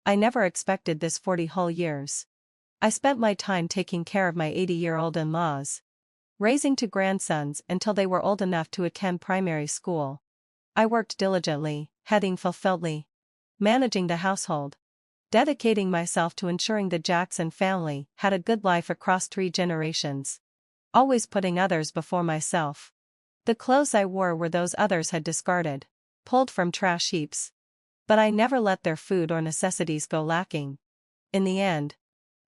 I never expected this 40 whole years. I spent my time taking care of my 80-year-old in-laws, raising 2 grandsons until they were old enough to attend primary school. I worked diligently, heading fulfilledly, managing the household, dedicating myself to ensuring the Jackson family had a good life across 3 generations, always putting others before myself. The clothes I wore were those others had discarded, pulled from trash heaps. But I never let their food or necessities go lacking. In the end,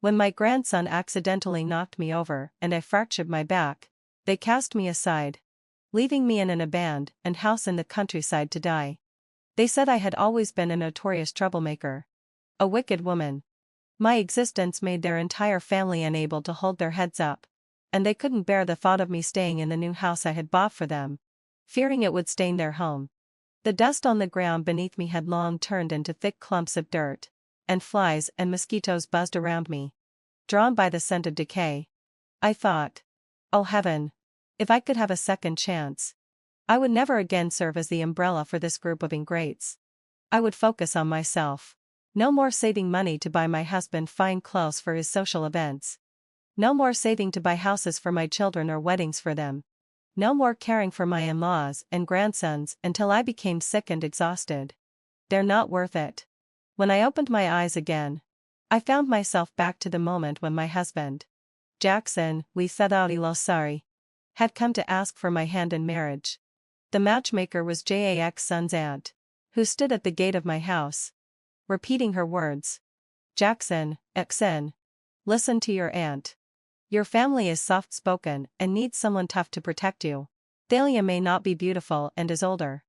when my grandson accidentally knocked me over and I fractured my back, they cast me aside, leaving me in an abandoned house in the countryside to die. They said I had always been a notorious troublemaker, a wicked woman. My existence made their entire family unable to hold their heads up, and they couldn't bear the thought of me staying in the new house I had bought for them, fearing it would stain their home. The dust on the ground beneath me had long turned into thick clumps of dirt, and flies and mosquitoes buzzed around me, drawn by the scent of decay. I thought, oh heaven, if I could have a second chance, I would never again serve as the umbrella for this group of ingrates. I would focus on myself. No more saving money to buy my husband fine clothes for his social events. No more saving to buy houses for my children or weddings for them. No more caring for my in-laws and grandsons until I became sick and exhausted. They're not worth it. When I opened my eyes again, I found myself back to the moment when my husband, Jackson, we said sorry, had come to ask for my hand in marriage. The matchmaker was Jackson's aunt, who stood at the gate of my house, repeating her words. Jackson, listen to your aunt. Your family is soft-spoken and needs someone tough to protect you. Thalia may not be beautiful and is older,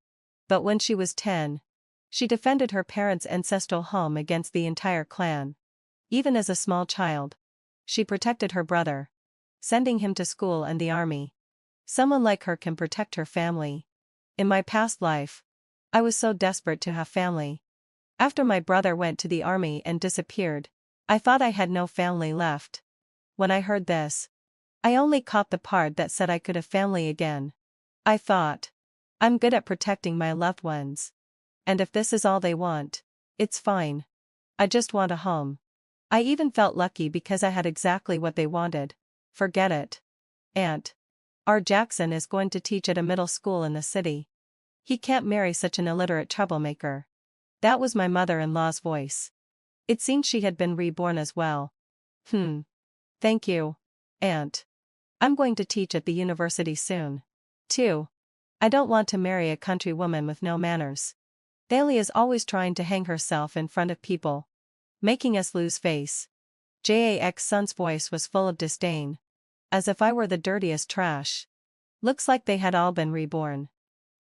but when she was 10, she defended her parents' ancestral home against the entire clan. Even as a small child, she protected her brother, sending him to school and the army. Someone like her can protect her family. In my past life, I was so desperate to have family. After my brother went to the army and disappeared, I thought I had no family left. When I heard this, I only caught the part that said I could have family again. I thought, I'm good at protecting my loved ones. And if this is all they want, it's fine. I just want a home. I even felt lucky because I had exactly what they wanted. Forget it. Aunt R. Jackson is going to teach at a middle school in the city. He can't marry such an illiterate troublemaker. That was my mother-in-law's voice. It seemed she had been reborn as well. Thank you, Aunt. I'm going to teach at the university soon. 2. I don't want to marry a country woman with no manners. Thalia's always trying to hang herself in front of people, making us lose face. Jackson's voice was full of disdain, as if I were the dirtiest trash. Looks like they had all been reborn.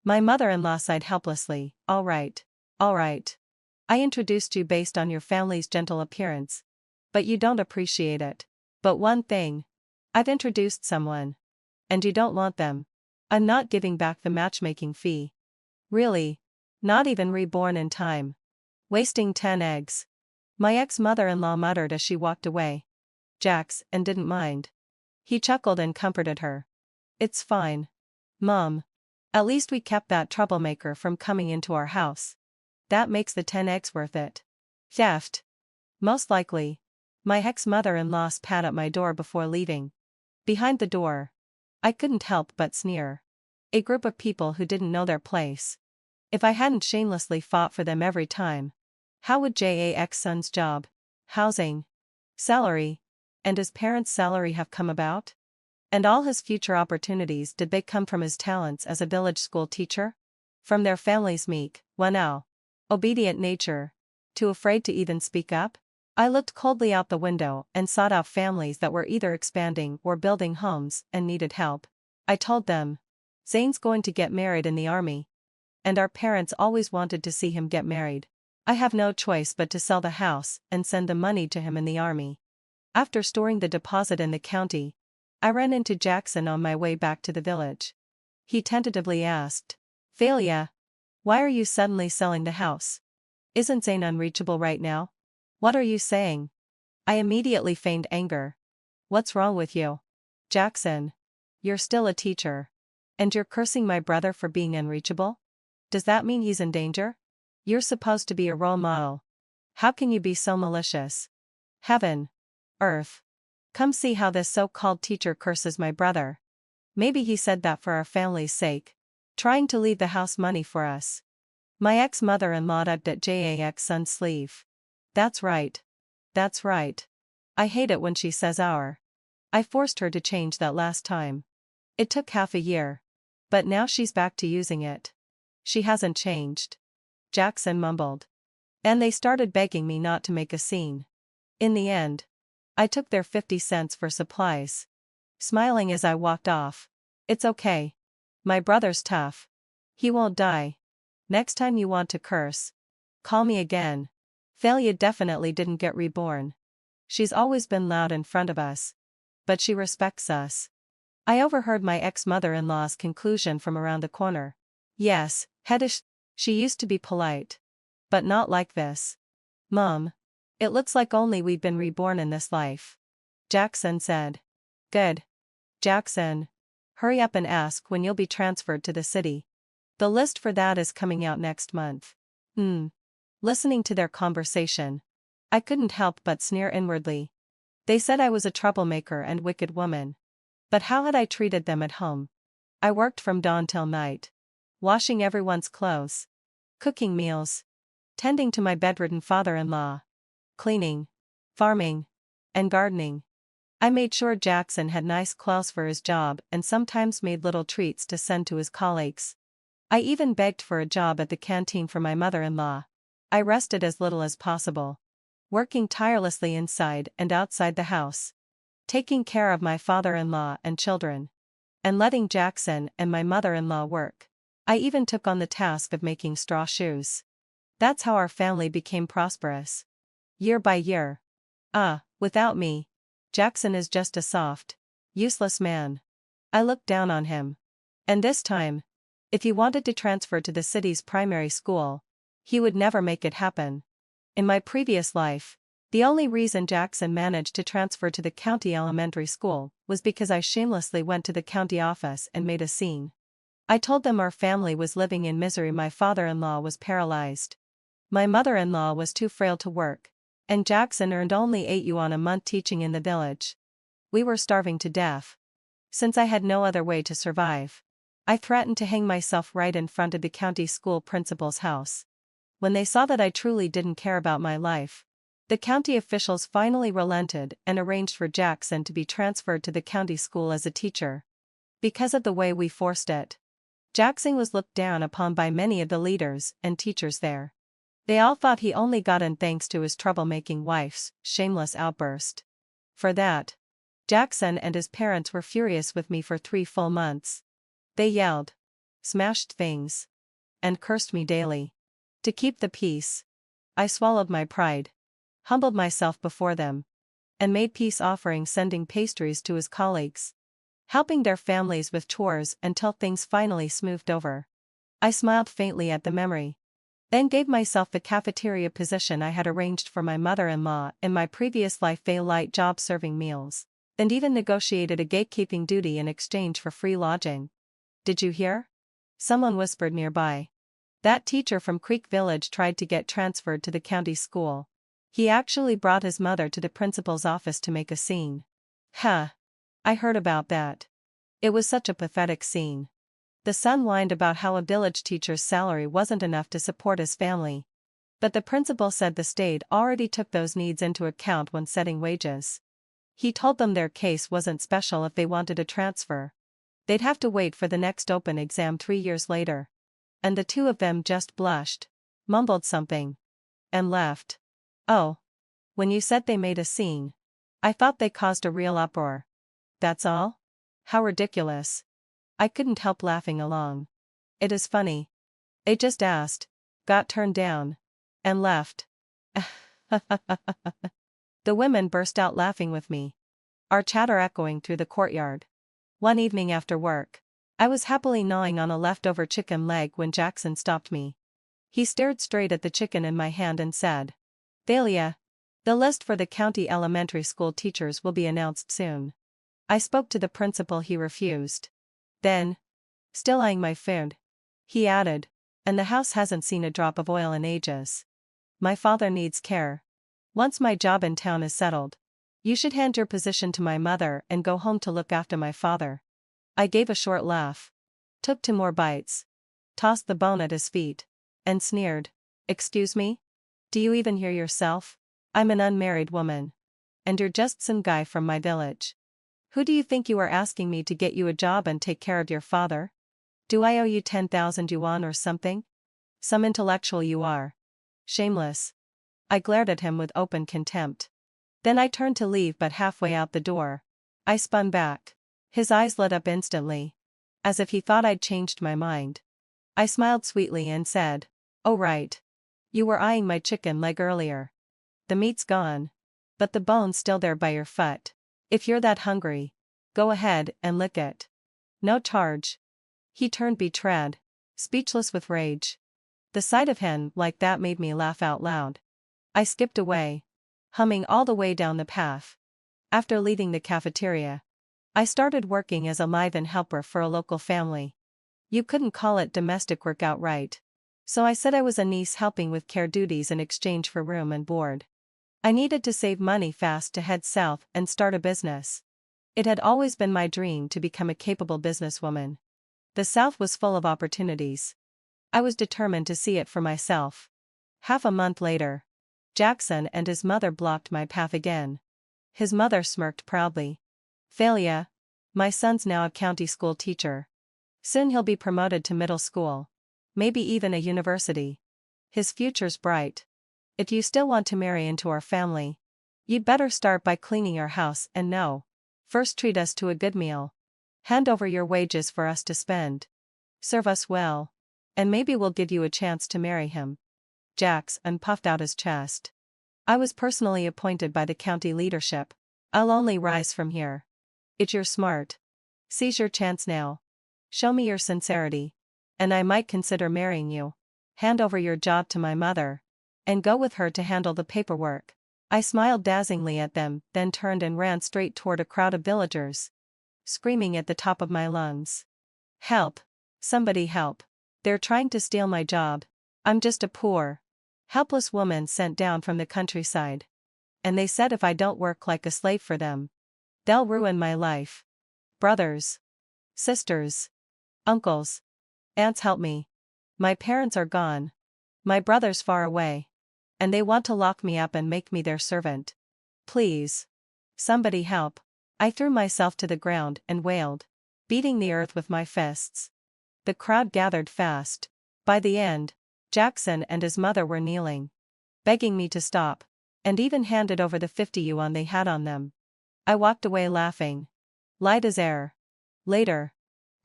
My mother-in-law sighed helplessly. All right. I introduced you based on your family's gentle appearance, but you don't appreciate it. But one thing, I've introduced someone, and you don't want them. I'm not giving back the matchmaking fee. Really? Not even reborn in time. Wasting 10 eggs. My ex-mother-in-law muttered as she walked away. Jackson didn't mind. He chuckled and comforted her. It's fine, Mom. At least we kept that troublemaker from coming into our house. That makes the 10 eggs worth it. Theft. Most likely. My ex-mother-in-law spat at my door before leaving. Behind the door, I couldn't help but sneer. A group of people who didn't know their place. If I hadn't shamelessly fought for them every time, how would Jackson's job, housing, salary, and his parents' salary have come about? And all his future opportunities, did they come from his talents as a village school teacher? From their family's meek, obedient nature, too afraid to even speak up? I looked coldly out the window and sought out families that were either expanding or building homes and needed help. I told them, Zane's going to get married in the army. And our parents always wanted to see him get married. I have no choice but to sell the house and send the money to him in the army. After storing the deposit in the county, I ran into Jackson on my way back to the village. He tentatively asked, Thalia, why are you suddenly selling the house? Isn't Zane unreachable right now? What are you saying? I immediately feigned anger. What's wrong with you? Jackson, you're still a teacher. And you're cursing my brother for being unreachable? Does that mean he's in danger? You're supposed to be a role model. How can you be so malicious? Heaven. Earth. Come see how this so-called teacher curses my brother. Maybe he said that for our family's sake. Trying to leave the house money for us. My ex-mother-in-law tugged at Jack's son's sleeve. That's right. That's right. I hate it when she says our. I forced her to change that last time. It took half a year. But now she's back to using it. She hasn't changed. Jackson mumbled. And they started begging me not to make a scene. In the end, I took their 50 cents for supplies. Smiling as I walked off. It's okay. My brother's tough. He won't die. Next time you want to curse, call me again. Thalia definitely didn't get reborn. She's always been loud in front of us. But she respects us. I overheard my ex-mother-in-law's conclusion from around the corner. Yes, Hedish, she used to be polite. But not like this. Mom. It looks like only we've been reborn in this life. Jackson said. Good. Jackson. Hurry up and ask when you'll be transferred to the city. The list for that is coming out next month. Listening to their conversation, I couldn't help but sneer inwardly. They said I was a troublemaker and wicked woman. But how had I treated them at home? I worked from dawn till night. Washing everyone's clothes. Cooking meals. Tending to my bedridden father-in-law. Cleaning. Farming. And gardening. I made sure Jackson had nice clothes for his job and sometimes made little treats to send to his colleagues. I even begged for a job at the canteen for my mother-in-law. I rested as little as possible. Working tirelessly inside and outside the house. Taking care of my father-in-law and children. And letting Jackson and my mother-in-law work. I even took on the task of making straw shoes. That's how our family became prosperous. Year by year. Without me, Jackson is just a soft, useless man. I looked down on him. And this time, if he wanted to transfer to the city's primary school, he would never make it happen. In my previous life, the only reason Jackson managed to transfer to the county elementary school was because I shamelessly went to the county office and made a scene. I told them our family was living in misery. My father-in-law was paralyzed. My mother-in-law was too frail to work, and Jackson earned only €8 a month teaching in the village. We were starving to death. Since I had no other way to survive, I threatened to hang myself right in front of the county school principal's house. When they saw that I truly didn't care about my life, the county officials finally relented and arranged for Jackson to be transferred to the county school as a teacher. Because of the way we forced it, Jackson was looked down upon by many of the leaders and teachers there. They all thought he only got in thanks to his troublemaking wife's shameless outburst. For that, Jackson and his parents were furious with me for 3 full months. They yelled, smashed things, and cursed me daily. To keep the peace, I swallowed my pride, humbled myself before them, and made peace offerings, sending pastries to his colleagues, helping their families with chores until things finally smoothed over. I smiled faintly at the memory. Then gave myself the cafeteria position I had arranged for my mother-in-law in my previous life, a light job serving meals, and even negotiated a gatekeeping duty in exchange for free lodging. Did you hear? Someone whispered nearby. That teacher from Creek Village tried to get transferred to the county school. He actually brought his mother to the principal's office to make a scene. I heard about that. It was such a pathetic scene. The son whined about how a village teacher's salary wasn't enough to support his family. But the principal said the state already took those needs into account when setting wages. He told them their case wasn't special if they wanted a transfer. They'd have to wait for the next open exam 3 years later. And the two of them just blushed, mumbled something, and left. Oh. When you said they made a scene, I thought they caused a real uproar. That's all? How ridiculous. I couldn't help laughing along. It is funny. They just asked, got turned down, and left. The women burst out laughing with me. Our chatter echoing through the courtyard. One evening after work, I was happily gnawing on a leftover chicken leg when Jackson stopped me. He stared straight at the chicken in my hand and said, Thalia, the list for the county elementary school teachers will be announced soon. I spoke to the principal. He refused. Then, still eyeing my food, he added, and the house hasn't seen a drop of oil in ages. My father needs care. Once my job in town is settled, you should hand your position to my mother and go home to look after my father. I gave a short laugh, took 2 more bites, tossed the bone at his feet, and sneered. Excuse me? Do you even hear yourself? I'm an unmarried woman. And you're just some guy from my village. Who do you think you are asking me to get you a job and take care of your father? Do I owe you 10,000 yuan or something? Some intellectual you are. Shameless. I glared at him with open contempt. Then I turned to leave, but halfway out the door, I spun back. His eyes lit up instantly, as if he thought I'd changed my mind. I smiled sweetly and said, "Oh right. You were eyeing my chicken leg earlier. The meat's gone, but the bone's still there by your foot. If you're that hungry, go ahead and lick it. No charge." He turned betrayed, speechless with rage. The sight of him like that made me laugh out loud. I skipped away, humming all the way down the path. After leaving the cafeteria, I started working as a live-in helper for a local family. You couldn't call it domestic work outright, so I said I was a niece helping with care duties in exchange for room and board. I needed to save money fast to head south and start a business. It had always been my dream to become a capable businesswoman. The South was full of opportunities. I was determined to see it for myself. Half a month later, Jackson and his mother blocked my path again. His mother smirked proudly. "Failure. My son's now a county school teacher. Soon he'll be promoted to middle school. Maybe even a university. His future's bright. If you still want to marry into our family, you'd better start by cleaning our house and first treat us to a good meal. Hand over your wages for us to spend. Serve us well. And maybe we'll give you a chance to marry him." Jackson puffed out his chest. "I was personally appointed by the county leadership. I'll only rise from here. If you're smart, seize your chance now. Show me your sincerity, and I might consider marrying you. Hand over your job to my mother, and go with her to handle the paperwork." I smiled dazzlingly at them, then turned and ran straight toward a crowd of villagers, screaming at the top of my lungs. "Help! Somebody help! They're trying to steal my job. I'm just a poor, helpless woman sent down from the countryside. And they said if I don't work like a slave for them, they'll ruin my life. Brothers, sisters, uncles, aunts, help me. My parents are gone. My brother's far away. And they want to lock me up and make me their servant. Please. Somebody help." I threw myself to the ground and wailed, beating the earth with my fists. The crowd gathered fast. By the end, Jackson and his mother were kneeling, begging me to stop, and even handed over the 50 yuan they had on them. I walked away laughing, light as air. Later,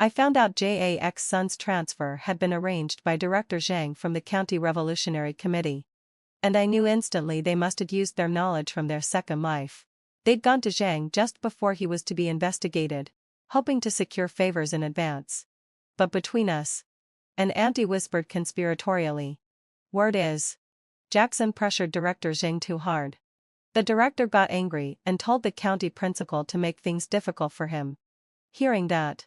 I found out Jack's son's transfer had been arranged by Director Zhang from the County Revolutionary Committee. And I knew instantly they must have used their knowledge from their second life. They'd gone to Zhang just before he was to be investigated, hoping to secure favors in advance. "But between us," an auntie whispered conspiratorially, "word is, Jackson pressured Director Zhang too hard. The director got angry and told the county principal to make things difficult for him." Hearing that,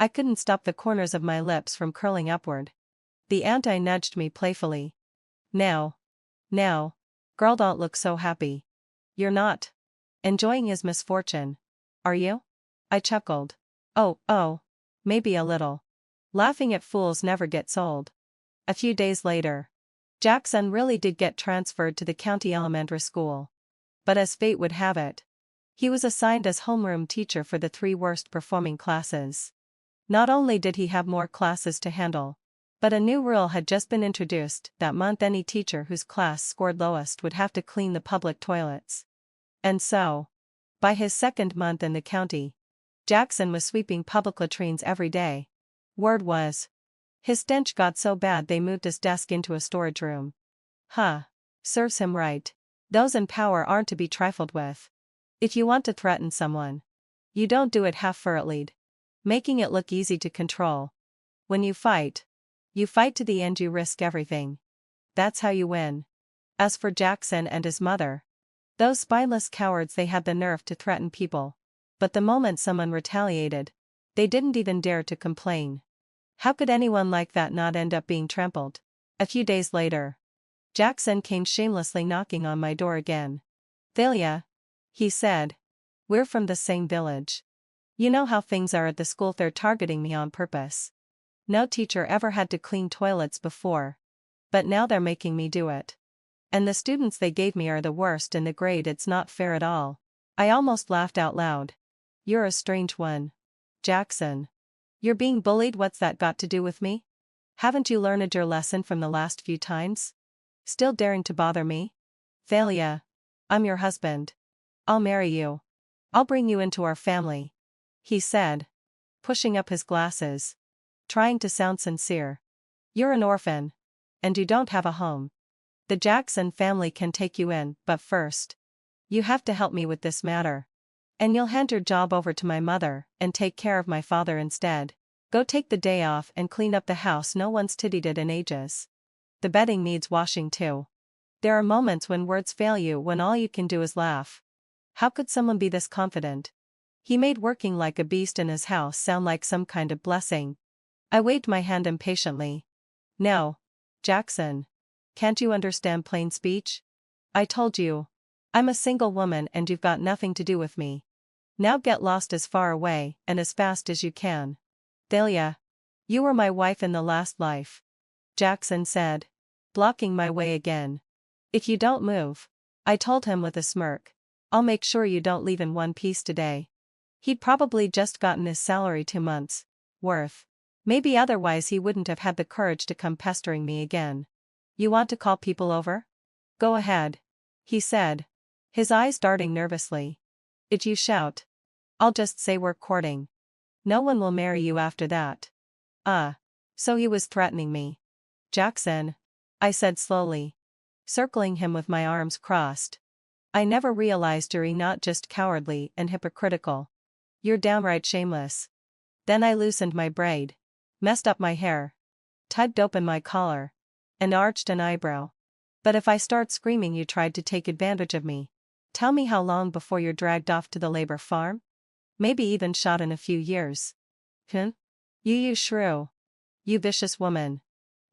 I couldn't stop the corners of my lips from curling upward. The auntie nudged me playfully. Now, girl, don't look so happy. You're not enjoying his misfortune, are you?" I chuckled. Oh, maybe a little. Laughing at fools never gets old. A few days later, Jackson really did get transferred to the county elementary school. But as fate would have it, he was assigned as homeroom teacher for the 3 worst performing classes. Not only did he have more classes to handle, but a new rule had just been introduced that month any teacher whose class scored lowest would have to clean the public toilets. And so, by his second month in the county, Jackson was sweeping public latrines every day. Word was, his stench got so bad they moved his desk into a storage room. Serves him right. Those in power aren't to be trifled with. If you want to threaten someone, you don't do it half-heartedly, making it look easy to control. When you fight to the end, you risk everything. That's how you win. As for Jackson and his mother, those spineless cowards, they had the nerve to threaten people. But the moment someone retaliated, they didn't even dare to complain. How could anyone like that not end up being trampled? A few days later, Jackson came shamelessly knocking on my door again. Thalia, he said. We're from the same village. You know how things are at the school, they're targeting me on purpose. No teacher ever had to clean toilets before. But now they're making me do it. And the students they gave me are the worst in the grade, it's not fair at all. I almost laughed out loud. You're a strange one, Jackson. You're being bullied, what's that got to do with me? Haven't you learned your lesson from the last few times? Still daring to bother me? Thalia, I'm your husband. I'll marry you. I'll bring you into our family, he said, pushing up his glasses, trying to sound sincere. You're an orphan. And you don't have a home. The Jackson family can take you in, but first, you have to help me with this matter. And you'll hand your job over to my mother and take care of my father instead. Go take the day off and clean up the house, no one's tidied it in ages. The bedding needs washing too. There are moments when words fail you, when all you can do is laugh. How could someone be this confident? He made working like a beast in his house sound like some kind of blessing. I waved my hand impatiently. No, Jackson. Can't you understand plain speech? I told you. I'm a single woman and you've got nothing to do with me. Now get lost as far away and as fast as you can. Thalia, you were my wife in the last life, Jackson said, blocking my way again. If you don't move, I told him with a smirk, I'll make sure you don't leave in one piece today. He'd probably just gotten his salary 2 months' worth. Maybe otherwise he wouldn't have had the courage to come pestering me again. You want to call people over? Go ahead, he said, his eyes darting nervously. If you shout, I'll just say we're courting. No one will marry you after that. So he was threatening me. Jackson, I said slowly, circling him with my arms crossed. I never realized you're not just cowardly and hypocritical. You're downright shameless. Then I loosened my braid, messed up my hair, tugged open my collar, and arched an eyebrow. But if I start screaming you tried to take advantage of me. Tell me how long before you're dragged off to the labor farm? Maybe even shot in a few years. You shrew. You vicious woman.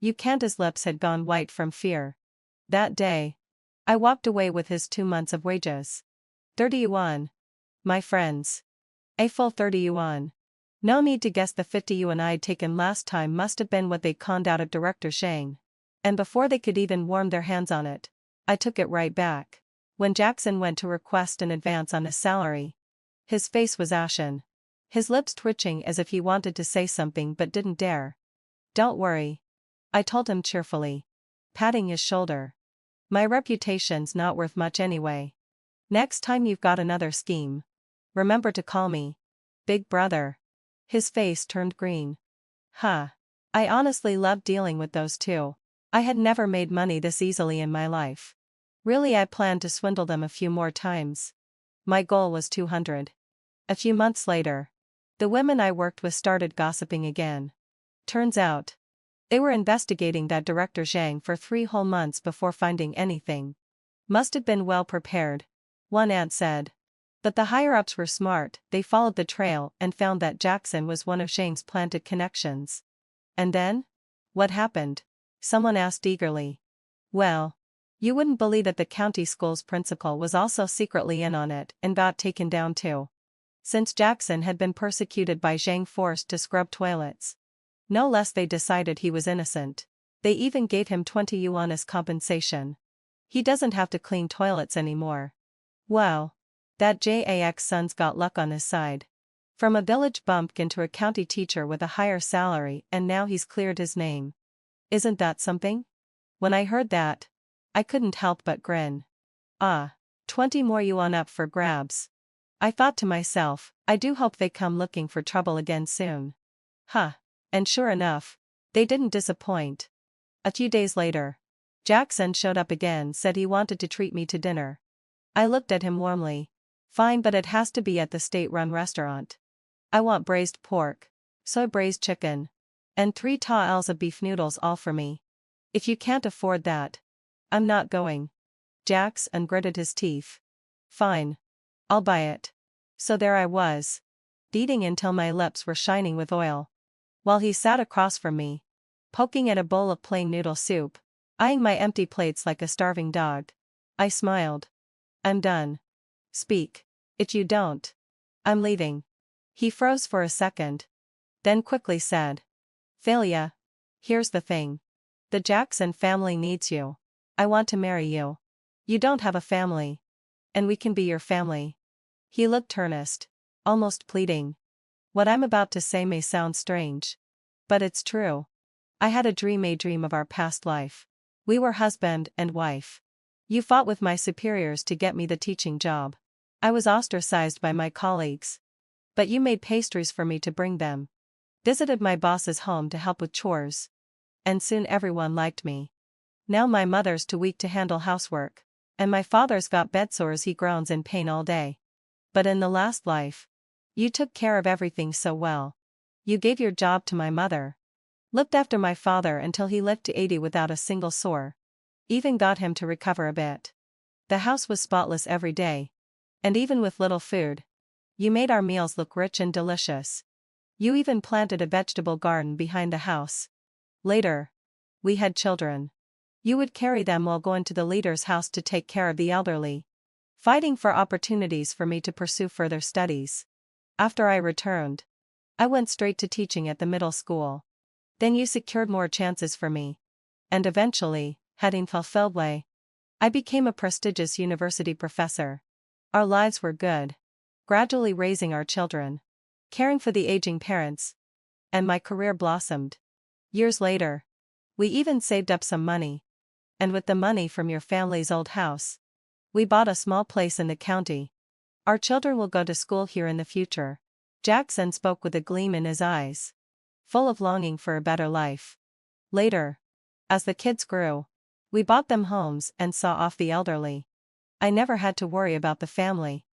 You can't. His lips had gone white from fear. That day, I walked away with his 2 months of wages. 30 yuan. My friends. A full 30 yuan. No need to guess, the 50 yuan I'd taken last time must have been what they conned out of Director Zhang. And before they could even warm their hands on it, I took it right back. When Jackson went to request an advance on his salary, his face was ashen, his lips twitching as if he wanted to say something but didn't dare. Don't worry, I told him cheerfully, patting his shoulder. My reputation's not worth much anyway. Next time you've got another scheme, remember to call me Big Brother. His face turned green. I honestly loved dealing with those two. I had never made money this easily in my life. Really, I planned to swindle them a few more times. My goal was 200. A few months later, the women I worked with started gossiping again. Turns out, they were investigating that Director Zhang for 3 whole months before finding anything. Must have been well prepared, one aunt said. But the higher-ups were smart, they followed the trail and found that Jackson was one of Zhang's planted connections. And then? What happened? Someone asked eagerly. Well, you wouldn't believe that the county school's principal was also secretly in on it and got taken down too. Since Jackson had been persecuted by Zhang, forced to scrub toilets. No less, they decided he was innocent. They even gave him 20 yuan as compensation. He doesn't have to clean toilets anymore. Wow. That Jack's son's got luck on his side. From a village bumpkin to a county teacher with a higher salary, and now he's cleared his name. Isn't that something? When I heard that, I couldn't help but grin. 20 more yuan up for grabs. I thought to myself, I do hope they come looking for trouble again soon. And sure enough, they didn't disappoint. A few days later, Jackson showed up again, said he wanted to treat me to dinner. I looked at him warmly. Fine, but it has to be at the state-run restaurant. I want braised pork, soy braised chicken, and 3 taels of beef noodles, all for me. If you can't afford that, I'm not going. Jackson gritted his teeth. Fine. I'll buy it. So there I was, eating until my lips were shining with oil, while he sat across from me, poking at a bowl of plain noodle soup. eyeing my empty plates like a starving dog. I smiled. I'm done. Speak. It you don't. I'm leaving. He froze for a second. Then quickly said. Thalia. Here's the thing. The Jackson family needs you. I want to marry you. You don't have a family. And we can be your family. He looked earnest. Almost pleading. What I'm about to say may sound strange. But it's true. I had a dream of our past life. We were husband and wife. You fought with my superiors to get me the teaching job. I was ostracized by my colleagues. But you made pastries for me to bring them. Visited my boss's home to help with chores. And soon everyone liked me. Now my mother's too weak to handle housework. And my father's got bedsores, he groans in pain all day. But in the last life, you took care of everything so well. You gave your job to my mother. Looked after my father until he lived to 80 without a single sore. Even got him to recover a bit. The house was spotless every day. And even with little food, you made our meals look rich and delicious. You even planted a vegetable garden behind the house. Later, we had children. You would carry them while going to the leader's house to take care of the elderly. Fighting for opportunities for me to pursue further studies. After I returned, I went straight to teaching at the middle school. Then you secured more chances for me. And eventually, heading fulfilled way, I became a prestigious university professor. Our lives were good. Gradually raising our children. Caring for the aging parents. And my career blossomed. Years later, we even saved up some money. And with the money from your family's old house, we bought a small place in the county. Our children will go to school here in the future. Jackson spoke with a gleam in his eyes. Full of longing for a better life. Later, as the kids grew, we bought them homes and saw off the elderly. I never had to worry about the family.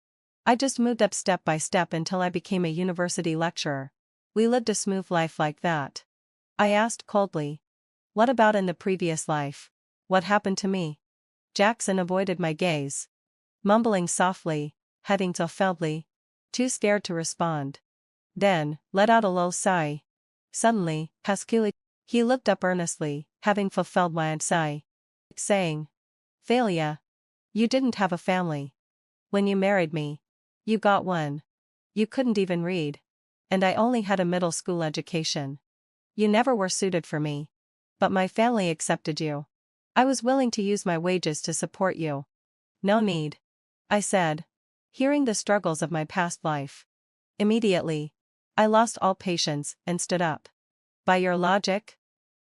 I just moved up step by step until I became a university lecturer. We lived a smooth life like that. I asked coldly. What about in the previous life? What happened to me? Jackson avoided my gaze. Mumbling softly, heading softly, too scared to respond. Then, let out a low sigh. Suddenly, Pasculi, he looked up earnestly, having fulfilled my sigh. Saying, Thalia, you didn't have a family. When you married me, you got one. You couldn't even read. And I only had a middle school education. You never were suited for me. But my family accepted you. I was willing to use my wages to support you. No need. I said, hearing the struggles of my past life. Immediately, I lost all patience and stood up. By your logic?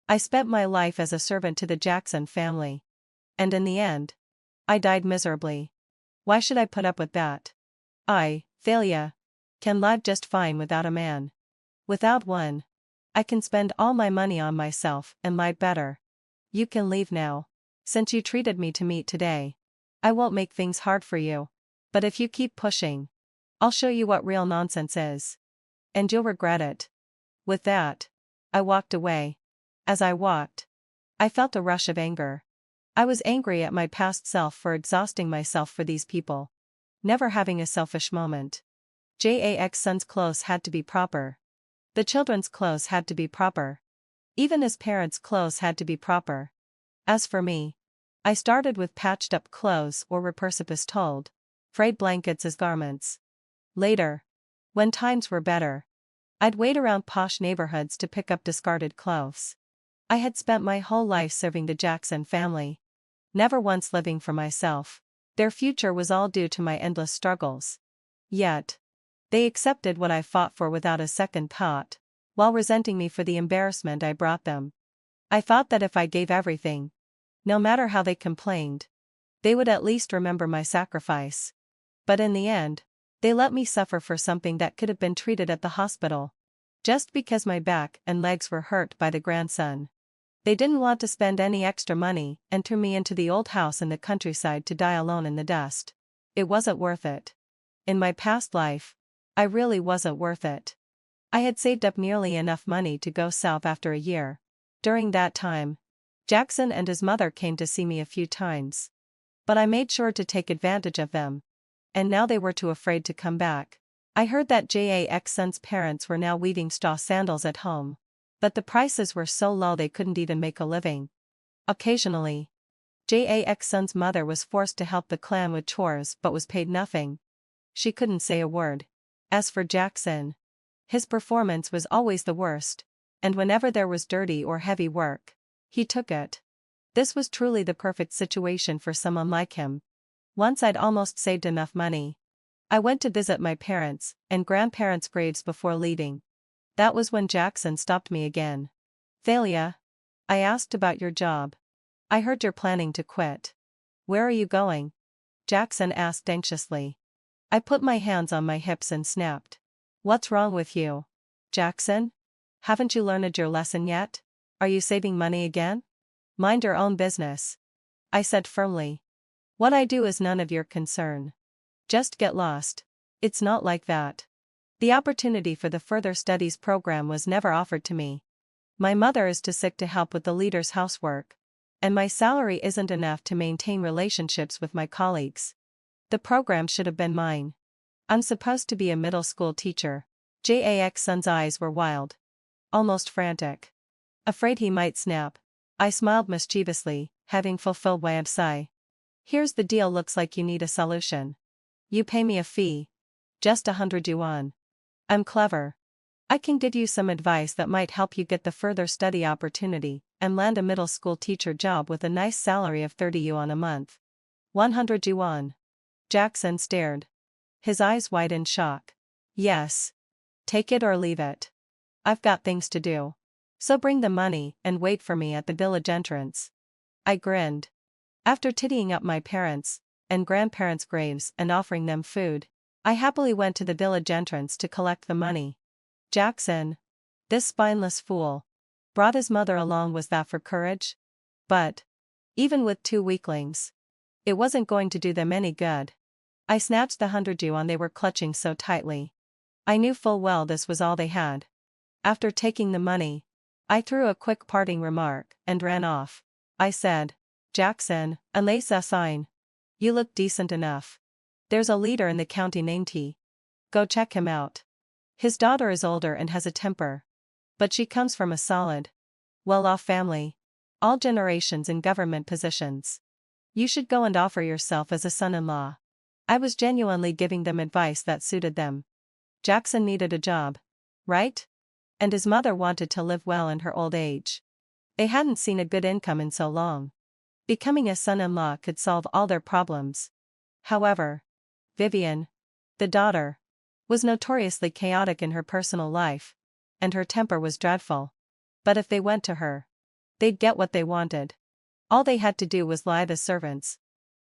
I spent my life as a servant to the Jackson family. And in the end, I died miserably. Why should I put up with that? Thalia, can live just fine without a man. Without one, I can spend all my money on myself and live better. You can leave now. Since you treated me to meet today, I won't make things hard for you. But if you keep pushing, I'll show you what real nonsense is. And you'll regret it. With that, I walked away. As I walked, I felt a rush of anger. I was angry at my past self for exhausting myself for these people. Never having a selfish moment. Jack's son's clothes had to be proper. The children's clothes had to be proper. Even his parents' clothes had to be proper. As for me, I started with patched-up clothes or were percipes told, frayed blankets as garments. Later, when times were better, I'd wait around posh neighborhoods to pick up discarded clothes. I had spent my whole life serving the Jackson family. Never once living for myself. Their future was all due to my endless struggles. Yet, they accepted what I fought for without a second thought, while resenting me for the embarrassment I brought them. I thought that if I gave everything, no matter how they complained, they would at least remember my sacrifice. But in the end, they let me suffer for something that could have been treated at the hospital. Just because my back and legs were hurt by the grandson. They didn't want to spend any extra money and threw me into the old house in the countryside to die alone in the dust. It wasn't worth it. In my past life, I really wasn't worth it. I had saved up nearly enough money to go south after a year. During that time, Jackson and his mother came to see me a few times. But I made sure to take advantage of them. And now they were too afraid to come back. I heard that Jack's son's parents were now weaving straw sandals at home. But the prices were so low they couldn't even make a living. Occasionally. Jackson's mother was forced to help the clan with chores but was paid nothing. She couldn't say a word. As for Jackson, his performance was always the worst, and whenever there was dirty or heavy work, he took it. This was truly the perfect situation for someone like him. Once I'd almost saved enough money. I went to visit my parents' and grandparents' graves before leaving. That was when Jackson stopped me again. Thalia, I asked about your job. I heard you're planning to quit. Where are you going? Jackson asked anxiously. I put my hands on my hips and snapped. What's wrong with you, Jackson? Haven't you learned your lesson yet? Are you saving money again? Mind your own business, I said firmly. What I do is none of your concern. Just get lost. It's not like that. The opportunity for the further studies program was never offered to me. My mother is too sick to help with the leader's housework, and my salary isn't enough to maintain relationships with my colleagues. The program should have been mine. I'm supposed to be a middle school teacher. Jackson's eyes were wild. Almost frantic. Afraid he might snap. I smiled mischievously, having fulfilled my sigh. Here's the deal, looks like you need a solution. You pay me a fee. Just 100 yuan. I'm clever. I can give you some advice that might help you get the further study opportunity and land a middle school teacher job with a nice salary of 30 yuan a month. 100 yuan. Jackson stared. His eyes wide in shock. Yes. Take it or leave it. I've got things to do. So bring the money and wait for me at the village entrance. I grinned. After tidying up my parents' and grandparents' graves and offering them food, I happily went to the village entrance to collect the money. Jackson, this spineless fool, brought his mother along. Was that for courage? But, even with 2 weaklings, it wasn't going to do them any good. I snatched the 100 yuan they were clutching so tightly. I knew full well this was all they had. After taking the money, I threw a quick parting remark and ran off. I said, Jackson, unless a sign. You look decent enough. There's a leader in the county named T. Go check him out. His daughter is older and has a temper. But she comes from a solid, well-off family. All generations in government positions. You should go and offer yourself as a son-in-law. I was genuinely giving them advice that suited them. Jackson needed a job, right? And his mother wanted to live well in her old age. They hadn't seen a good income in so long. Becoming a son-in-law could solve all their problems. However, Vivian, the daughter, was notoriously chaotic in her personal life, and her temper was dreadful. But if they went to her, they'd get what they wanted. All they had to do was lie the servants,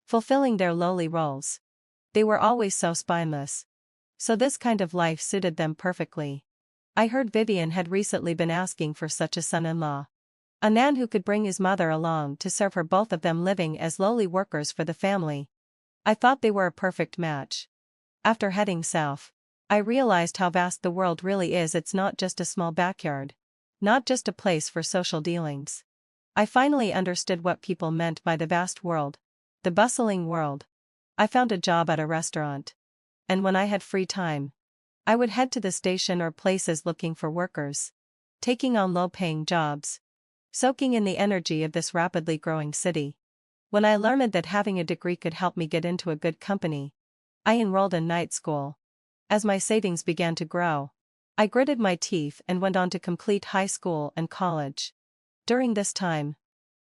fulfilling their lowly roles. They were always so spineless. So this kind of life suited them perfectly. I heard Vivian had recently been asking for such a son-in-law. A man who could bring his mother along to serve her, both of them living as lowly workers for the family. I thought they were a perfect match. After heading south, I realized how vast the world really is. It's not just a small backyard. Not just a place for social dealings. I finally understood what people meant by the vast world. The bustling world. I found a job at a restaurant. And when I had free time, I would head to the station or places looking for workers. Taking on low-paying jobs. Soaking in the energy of this rapidly growing city. When I learned that having a degree could help me get into a good company, I enrolled in night school. As my savings began to grow, I gritted my teeth and went on to complete high school and college. During this time,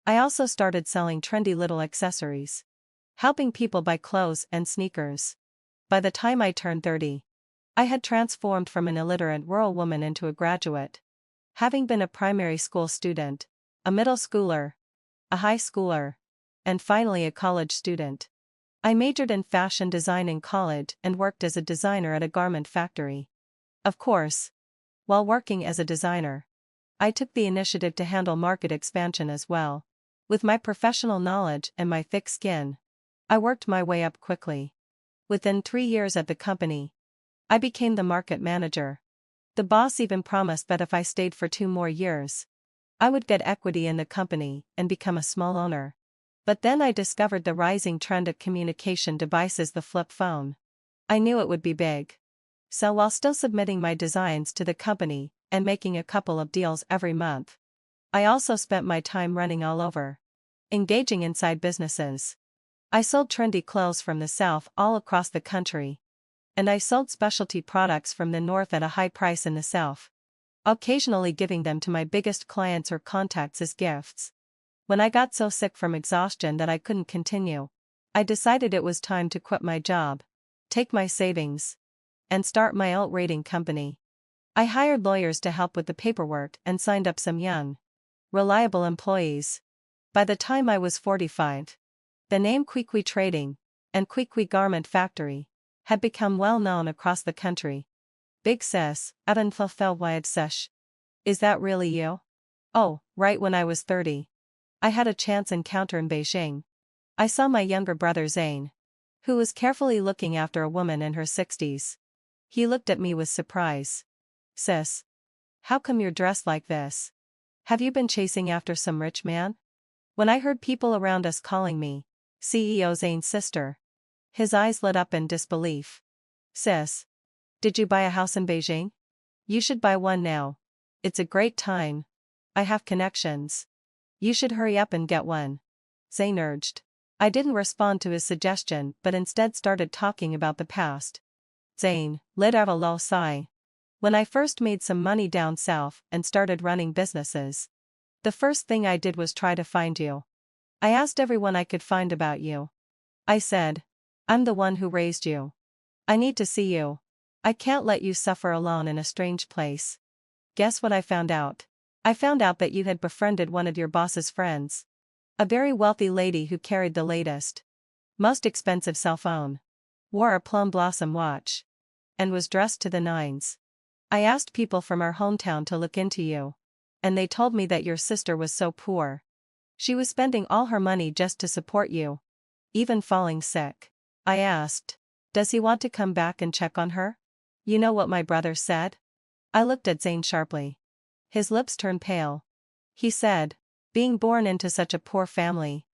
I also started selling trendy little accessories, helping people buy clothes and sneakers. By the time I turned 30, I had transformed from an illiterate rural woman into a graduate. Having been a primary school student, a middle schooler, a high schooler, and finally a college student. I majored in fashion design in college and worked as a designer at a garment factory. Of course, while working as a designer, I took the initiative to handle market expansion as well. With my professional knowledge and my thick skin, I worked my way up quickly. Within 3 years at the company, I became the market manager. The boss even promised that if I stayed for 2 more years, I would get equity in the company and become a small owner. But then I discovered the rising trend of communication devices, the flip phone. I knew it would be big. So while still submitting my designs to the company and making a couple of deals every month, I also spent my time running all over. engaging in side businesses. I sold trendy clothes from the south all across the country. And I sold specialty products from the north at a high price in the south, occasionally giving them to my biggest clients or contacts as gifts. When I got so sick from exhaustion that I couldn't continue, I decided it was time to quit my job, take my savings, and start my alt rating company. I hired lawyers to help with the paperwork and signed up some young, reliable employees. By the time I was 45, the name Kwikwi Trading and Kwikwi Garment Factory had become well known across the country. Big sis, ancestral sesh. Is that really you? Oh, right when I was 30. I had a chance encounter in Beijing. I saw my younger brother Zane, who was carefully looking after a woman in her 60s. He looked at me with surprise. Sis, how come you're dressed like this? Have you been chasing after some rich man? When I heard people around us calling me CEO Zane's sister, his eyes lit up in disbelief. Sis, did you buy a house in Beijing? You should buy one now. It's a great time. I have connections. You should hurry up and get one. Zane urged. I didn't respond to his suggestion but instead started talking about the past. Zane let out a low sigh. When I first made some money down south and started running businesses, the first thing I did was try to find you. I asked everyone I could find about you. I said, I'm the one who raised you. I need to see you. I can't let you suffer alone in a strange place. Guess what I found out? I found out that you had befriended one of your boss's friends. A very wealthy lady who carried the latest, most expensive cell phone, wore a plum blossom watch, and was dressed to the nines. I asked people from our hometown to look into you, and they told me that your sister was so poor. She was spending all her money just to support you, even falling sick. I asked, does he want to come back and check on her? You know what my brother said? I looked at Zane sharply. His lips turned pale. He said, being born into such a poor family,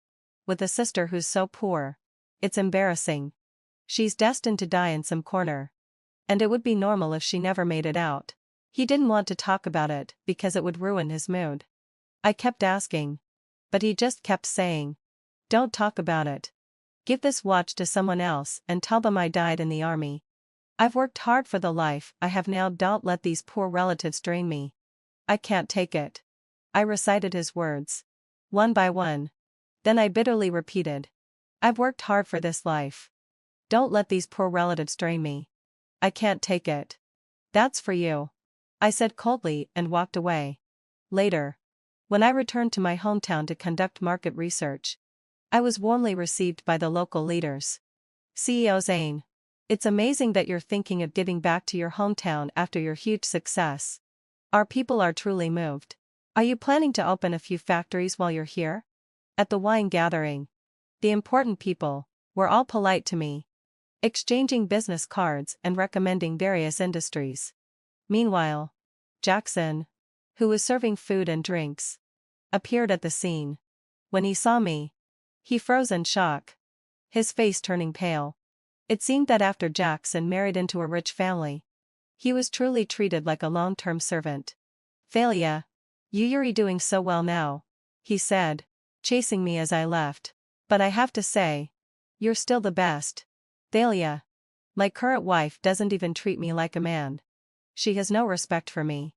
with a sister who's so poor, it's embarrassing. She's destined to die in some corner. And it would be normal if she never made it out. He didn't want to talk about it because it would ruin his mood. I kept asking, but he just kept saying, don't talk about it. Give this watch to someone else and tell them I died in the army. I've worked hard for the life I have now. Don't let these poor relatives drain me. I can't take it. I recited his words, one by one. Then I bitterly repeated, I've worked hard for this life. Don't let these poor relatives drain me. I can't take it. That's for you, I said coldly and walked away. Later, when I returned to my hometown to conduct market research, I was warmly received by the local leaders. CEO Zane, it's amazing that you're thinking of giving back to your hometown after your huge success. Our people are truly moved. Are you planning to open a few factories while you're here? At the wine gathering, the important people were all polite to me, exchanging business cards and recommending various industries. Meanwhile, Jackson, who was serving food and drinks, appeared at the scene. When he saw me, he froze in shock, his face turning pale. It seemed that after Jackson married into a rich family, he was truly treated like a long-term servant. Thalia, you're doing so well now, he said, chasing me as I left. But I have to say, you're still the best. Thalia, my current wife doesn't even treat me like a man. She has no respect for me.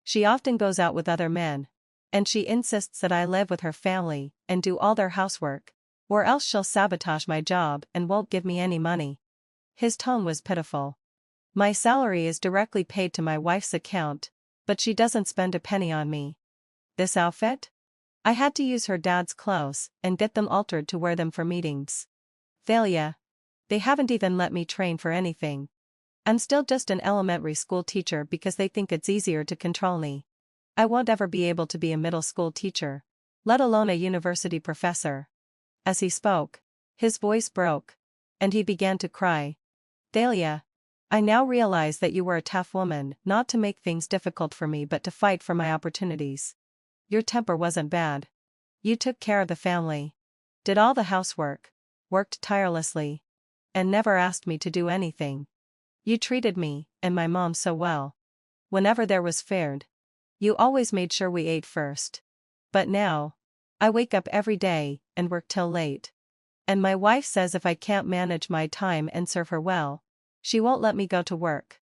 She often goes out with other men, and she insists that I live with her family and do all their housework, or else she'll sabotage my job and won't give me any money. His tone was pitiful. My salary is directly paid to my wife's account, but she doesn't spend a penny on me. This outfit? I had to use her dad's clothes and get them altered to wear them for meetings. Thalia, they haven't even let me train for anything. I'm still just an elementary school teacher because they think it's easier to control me. I won't ever be able to be a middle school teacher, let alone a university professor. As he spoke, his voice broke, and he began to cry. Thalia, I now realize that you were a tough woman, not to make things difficult for me but to fight for my opportunities. Your temper wasn't bad. You took care of the family, did all the housework, worked tirelessly, and never asked me to do anything. You treated me and my mom so well. Whenever there was food, you always made sure we ate first. But now, I wake up every day and work till late. And my wife says if I can't manage my time and serve her well, she won't let me go to work.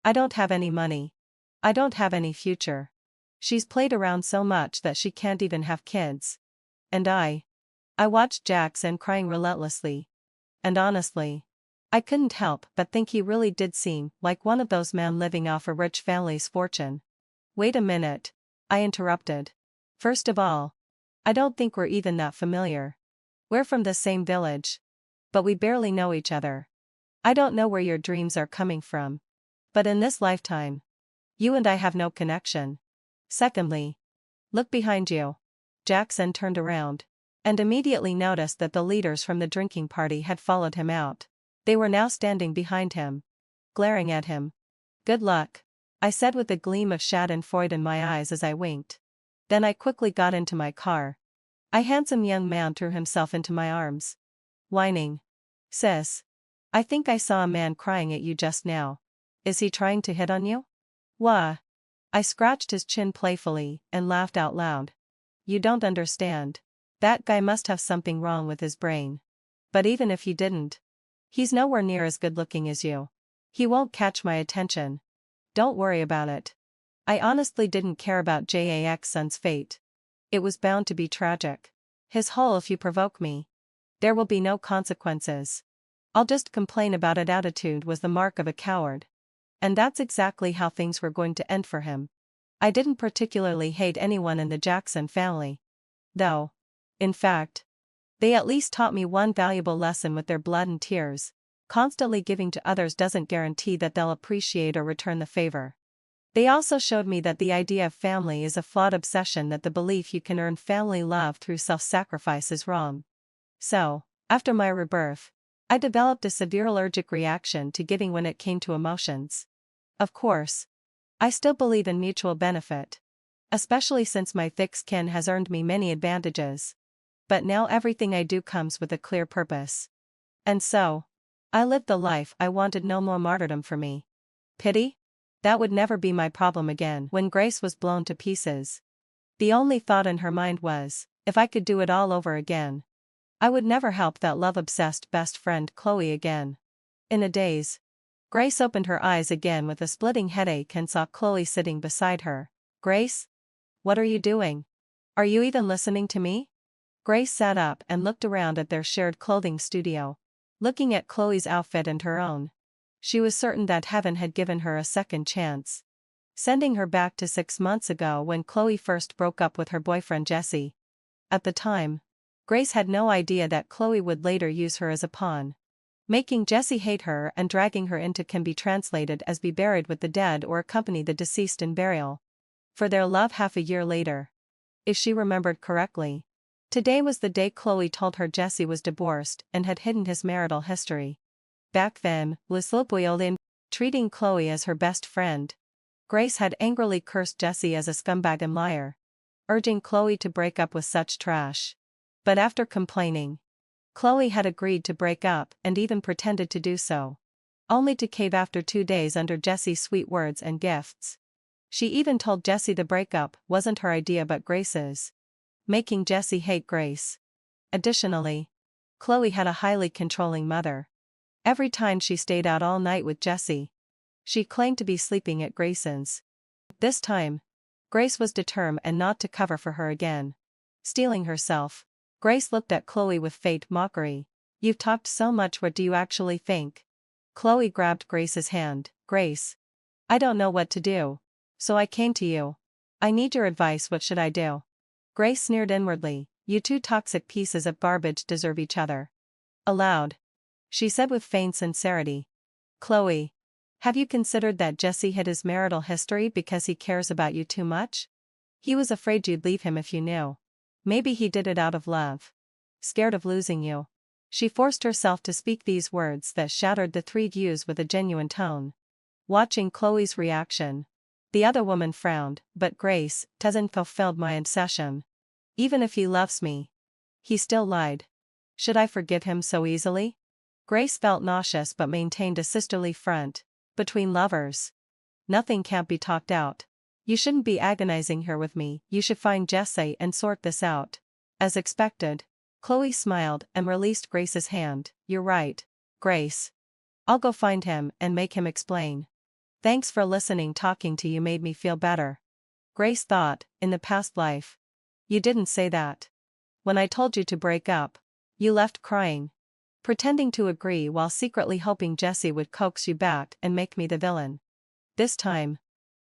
I don't have any money. I don't have any future. She's played around so much that she can't even have kids. And I watched Jackson crying relentlessly. And honestly, I couldn't help but think he really did seem like one of those men living off a rich family's fortune. Wait a minute, I interrupted. First of all, I don't think we're even that familiar. We're from the same village. But we barely know each other. I don't know where your dreams are coming from. But in this lifetime, you and I have no connection. Secondly, look behind you. Jackson turned around and immediately noticed that the leaders from the drinking party had followed him out. They were now standing behind him, glaring at him. Good luck, I said with a gleam of schadenfreude in my eyes as I winked. Then I quickly got into my car. A handsome young man threw himself into my arms, whining. Sis, I think I saw a man crying at you just now. Is he trying to hit on you? Wah. I scratched his chin playfully and laughed out loud. You don't understand. That guy must have something wrong with his brain. But even if he didn't, he's nowhere near as good looking as you. He won't catch my attention. Don't worry about it. I honestly didn't care about Jackson's fate. It was bound to be tragic. His whole if you provoke me, there will be no consequences. I'll just complain about it attitude was the mark of a coward. And that's exactly how things were going to end for him. I didn't particularly hate anyone in the Jackson family. Though. In fact, they at least taught me one valuable lesson with their blood and tears. Constantly giving to others doesn't guarantee that they'll appreciate or return the favor. They also showed me that the idea of family is a flawed obsession, that the belief you can earn family love through self-sacrifice is wrong. So, after my rebirth, I developed a severe allergic reaction to giving when it came to emotions. Of course, I still believe in mutual benefit, especially since my thick skin has earned me many advantages. But now everything I do comes with a clear purpose. And so, I lived the life I wanted. No more martyrdom for me. Pity? That would never be my problem again. When Grace was blown to pieces, the only thought in her mind was, if I could do it all over again, I would never help that love-obsessed best friend Chloe again. In a daze, Grace opened her eyes again with a splitting headache and saw Chloe sitting beside her. Grace? What are you doing? Are you even listening to me? Grace sat up and looked around at their shared clothing studio. Looking at Chloe's outfit and her own, she was certain that heaven had given her a second chance, sending her back to 6 months ago when Chloe first broke up with her boyfriend Jesse. At the time, Grace had no idea that Chloe would later use her as a pawn. Making Jesse hate her and dragging her into can be translated as be buried with the dead or accompany the deceased in burial. For their love half a year later, if she remembered correctly, today was the day Chloe told her Jesse was divorced and had hidden his marital history. Back then, Lislopoyolin, treating Chloe as her best friend, Grace had angrily cursed Jesse as a scumbag and liar, urging Chloe to break up with such trash. But after complaining, Chloe had agreed to break up and even pretended to do so, only to cave after 2 days under Jesse's sweet words and gifts. She even told Jesse the breakup wasn't her idea but Grace's, making Jesse hate Grace. Additionally, Chloe had a highly controlling mother. Every time she stayed out all night with Jesse, she claimed to be sleeping at Grace's. This time, Grace was determined not to cover for her again. Steeling herself, Grace looked at Chloe with faint mockery. You've talked so much, what do you actually think? Chloe grabbed Grace's hand. Grace, I don't know what to do, so I came to you. I need your advice. What should I do? Grace sneered inwardly. You two toxic pieces of garbage deserve each other. Aloud, she said with feigned sincerity. Chloe, have you considered that Jesse hid his marital history because he cares about you too much? He was afraid you'd leave him if you knew. Maybe he did it out of love. Scared of losing you. She forced herself to speak these words that shattered the 3 U's with a genuine tone. Watching Chloe's reaction, the other woman frowned. But Grace hasn't fulfilled my obsession. Even if he loves me, he still lied. Should I forgive him so easily? Grace felt nauseous but maintained a sisterly front. Between lovers, nothing can't be talked out. You shouldn't be agonizing here with me. You should find Jesse and sort this out. As expected, Chloe smiled and released Grace's hand. You're right, Grace. I'll go find him and make him explain. Thanks for listening. Talking to you made me feel better. Grace thought, in the past life. You didn't say that. When I told you to break up, you left crying. Pretending to agree while secretly hoping Jesse would coax you back and make me the villain. This time,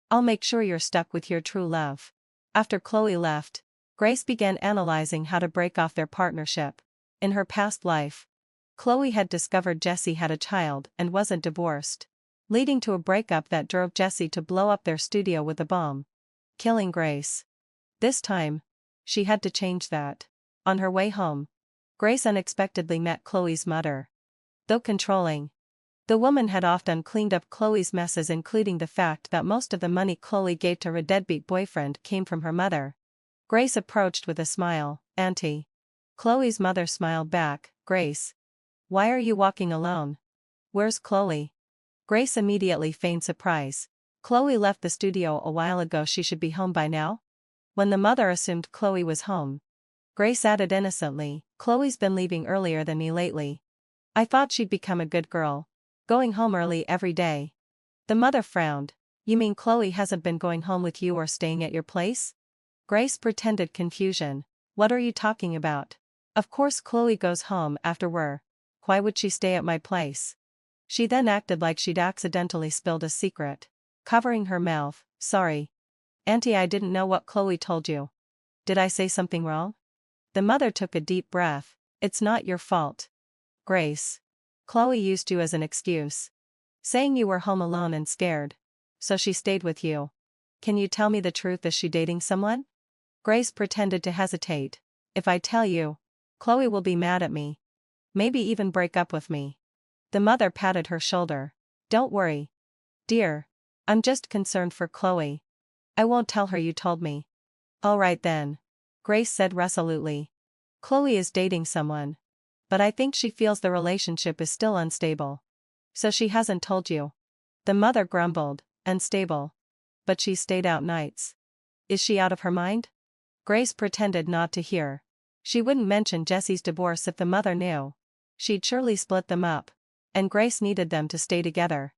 I'll make sure you're stuck with your true love. After Chloe left, Grace began analyzing how to break off their partnership. In her past life, Chloe had discovered Jesse had a child and wasn't divorced, leading to a breakup that drove Jesse to blow up their studio with a bomb, killing Grace. This time, she had to change that. On her way home, Grace unexpectedly met Chloe's mother. Though controlling, the woman had often cleaned up Chloe's messes, including the fact that most of the money Chloe gave to her deadbeat boyfriend came from her mother. Grace approached with a smile. Auntie. Chloe's mother smiled back. Grace. Why are you walking alone? Where's Chloe? Grace immediately feigned surprise. Chloe left the studio a while ago. She should be home by now. When the mother assumed Chloe was home, Grace added innocently, Chloe's been leaving earlier than me lately. I thought she'd become a good girl, going home early every day. The mother frowned. You mean Chloe hasn't been going home with you or staying at your place? Grace pretended confusion. What are you talking about? Of course Chloe goes home after work. Why would she stay at my place? She then acted like she'd accidentally spilled a secret, covering her mouth. Sorry, Auntie, I didn't know what Chloe told you. Did I say something wrong? The mother took a deep breath. It's not your fault, Grace. Chloe used you as an excuse, saying you were home alone and scared, so she stayed with you. Can you tell me the truth? Is she dating someone? Grace pretended to hesitate. If I tell you, Chloe will be mad at me. Maybe even break up with me. The mother patted her shoulder. Don't worry, dear. I'm just concerned for Chloe. I won't tell her you told me. All right then, Grace said resolutely. Chloe is dating someone, but I think she feels the relationship is still unstable. So she hasn't told you. The mother grumbled. Unstable. But she stayed out nights. Is she out of her mind? Grace pretended not to hear. She wouldn't mention Jesse's divorce if the mother knew. She'd surely split them up, and Grace needed them to stay together.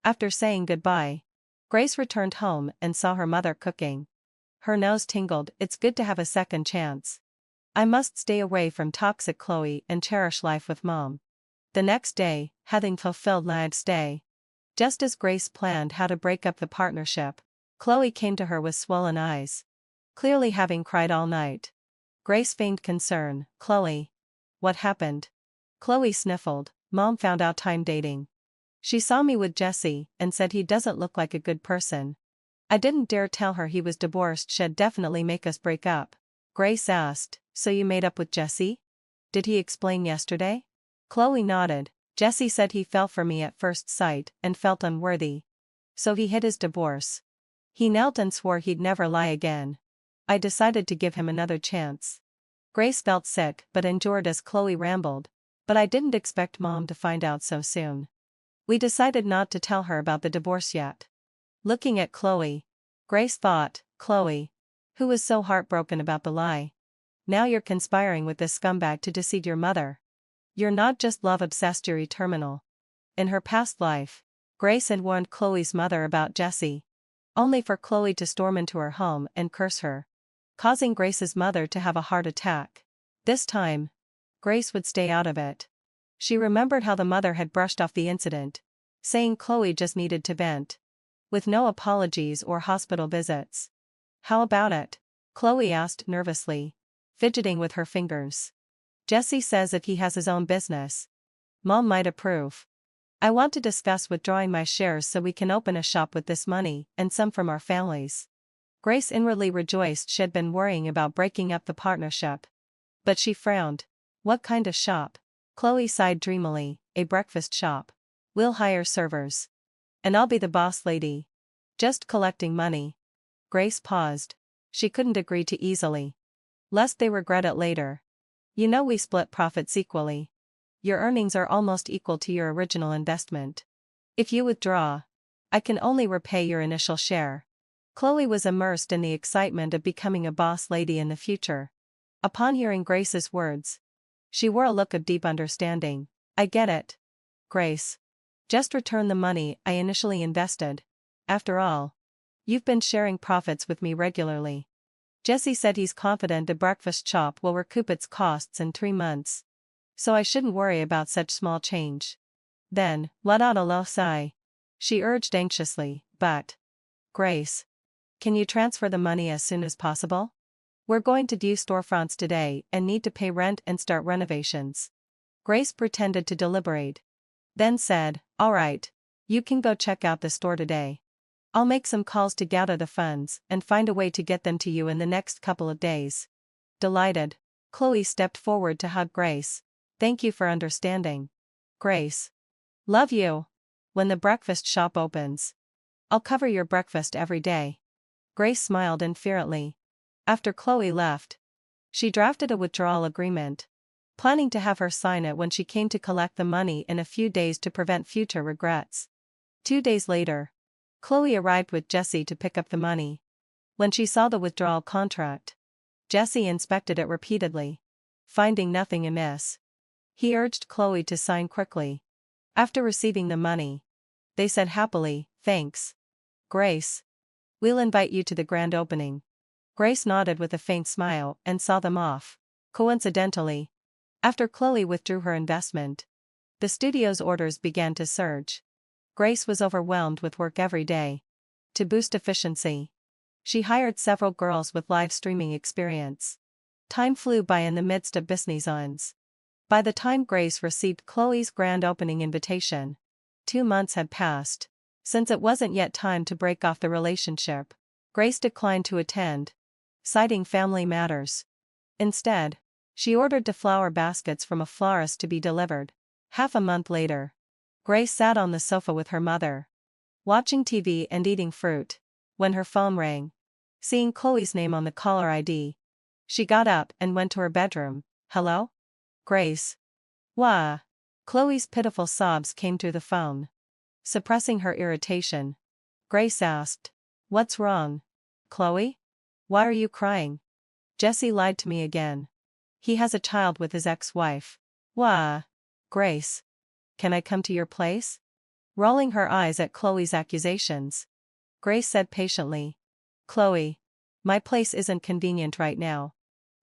After saying goodbye, Grace returned home and saw her mother cooking. Her nose tingled. It's good to have a second chance. I must stay away from toxic Chloe and cherish life with Mom. The next day, having fulfilled life's day, just as Grace planned how to break up the partnership, Chloe came to her with swollen eyes, clearly having cried all night. Grace feigned concern. Chloe. What happened? Chloe sniffled. Mom found out I'm dating. She saw me with Jesse and said he doesn't look like a good person. I didn't dare tell her he was divorced. She'd definitely make us break up. Grace asked, so you made up with Jesse? Did he explain yesterday? Chloe nodded. Jesse said he fell for me at first sight and felt unworthy. So he hid his divorce. He knelt and swore he'd never lie again. I decided to give him another chance. Grace felt sick but endured as Chloe rambled. But I didn't expect Mom to find out so soon. We decided not to tell her about the divorce yet. Looking at Chloe, Grace thought, Chloe, who was so heartbroken about the lie. Now you're conspiring with this scumbag to deceive your mother. You're not just love-obsessed, you're terminal. In her past life, Grace had warned Chloe's mother about Jesse, only for Chloe to storm into her home and curse her, causing Grace's mother to have a heart attack. This time, Grace would stay out of it. She remembered how the mother had brushed off the incident, saying Chloe just needed to vent, with no apologies or hospital visits. How about it? Chloe asked nervously, fidgeting with her fingers. Jesse says if he has his own business, Mom might approve. I want to discuss withdrawing my shares so we can open a shop with this money and some from our families. Grace inwardly rejoiced she'd been worrying about breaking up the partnership. But she frowned. What kind of shop? Chloe sighed dreamily. A breakfast shop. We'll hire servers. And I'll be the boss lady. Just collecting money. Grace paused. She couldn't agree too easily, lest they regret it later. You know we split profits equally. Your earnings are almost equal to your original investment. If you withdraw, I can only repay your initial share. Chloe was immersed in the excitement of becoming a boss lady in the future. Upon hearing Grace's words, she wore a look of deep understanding. I get it, Grace. Just return the money I initially invested. After all, you've been sharing profits with me regularly. Jesse said he's confident the breakfast shop will recoup its costs in 3 months. So I shouldn't worry about such small change. Then, let out a low sigh. She urged anxiously, but, Grace, can you transfer the money as soon as possible? We're going to do storefronts today and need to pay rent and start renovations. Grace pretended to deliberate. Then said, all right, you can go check out the store today. I'll make some calls to gather the funds and find a way to get them to you in the next couple of days. Delighted, Chloe stepped forward to hug Grace. Thank you for understanding. Grace. Love you. When the breakfast shop opens, I'll cover your breakfast every day. Grace smiled indifferently. After Chloe left, she drafted a withdrawal agreement, planning to have her sign it when she came to collect the money in a few days to prevent future regrets. 2 days later, Chloe arrived with Jesse to pick up the money. When she saw the withdrawal contract, Jesse inspected it repeatedly. Finding nothing amiss, he urged Chloe to sign quickly. After receiving the money, they said happily, thanks, Grace. We'll invite you to the grand opening. Grace nodded with a faint smile and saw them off. Coincidentally, after Chloe withdrew her investment, the studio's orders began to surge. Grace was overwhelmed with work every day. To boost efficiency, she hired several girls with live streaming experience. Time flew by in the midst of business ends. By the time Grace received Chloe's grand opening invitation, 2 months had passed. Since it wasn't yet time to break off the relationship, Grace declined to attend, citing family matters. Instead, she ordered the flower baskets from a florist to be delivered. Half a month later, Grace sat on the sofa with her mother, watching TV and eating fruit, when her phone rang. Seeing Chloe's name on the caller ID, she got up and went to her bedroom. Hello? Grace. Wah. Chloe's pitiful sobs came through the phone. Suppressing her irritation, Grace asked, what's wrong? Chloe? Why are you crying? Jesse lied to me again. He has a child with his ex-wife. Wah. Grace. Can I come to your place? Rolling her eyes at Chloe's accusations, Grace said patiently. Chloe. My place isn't convenient right now.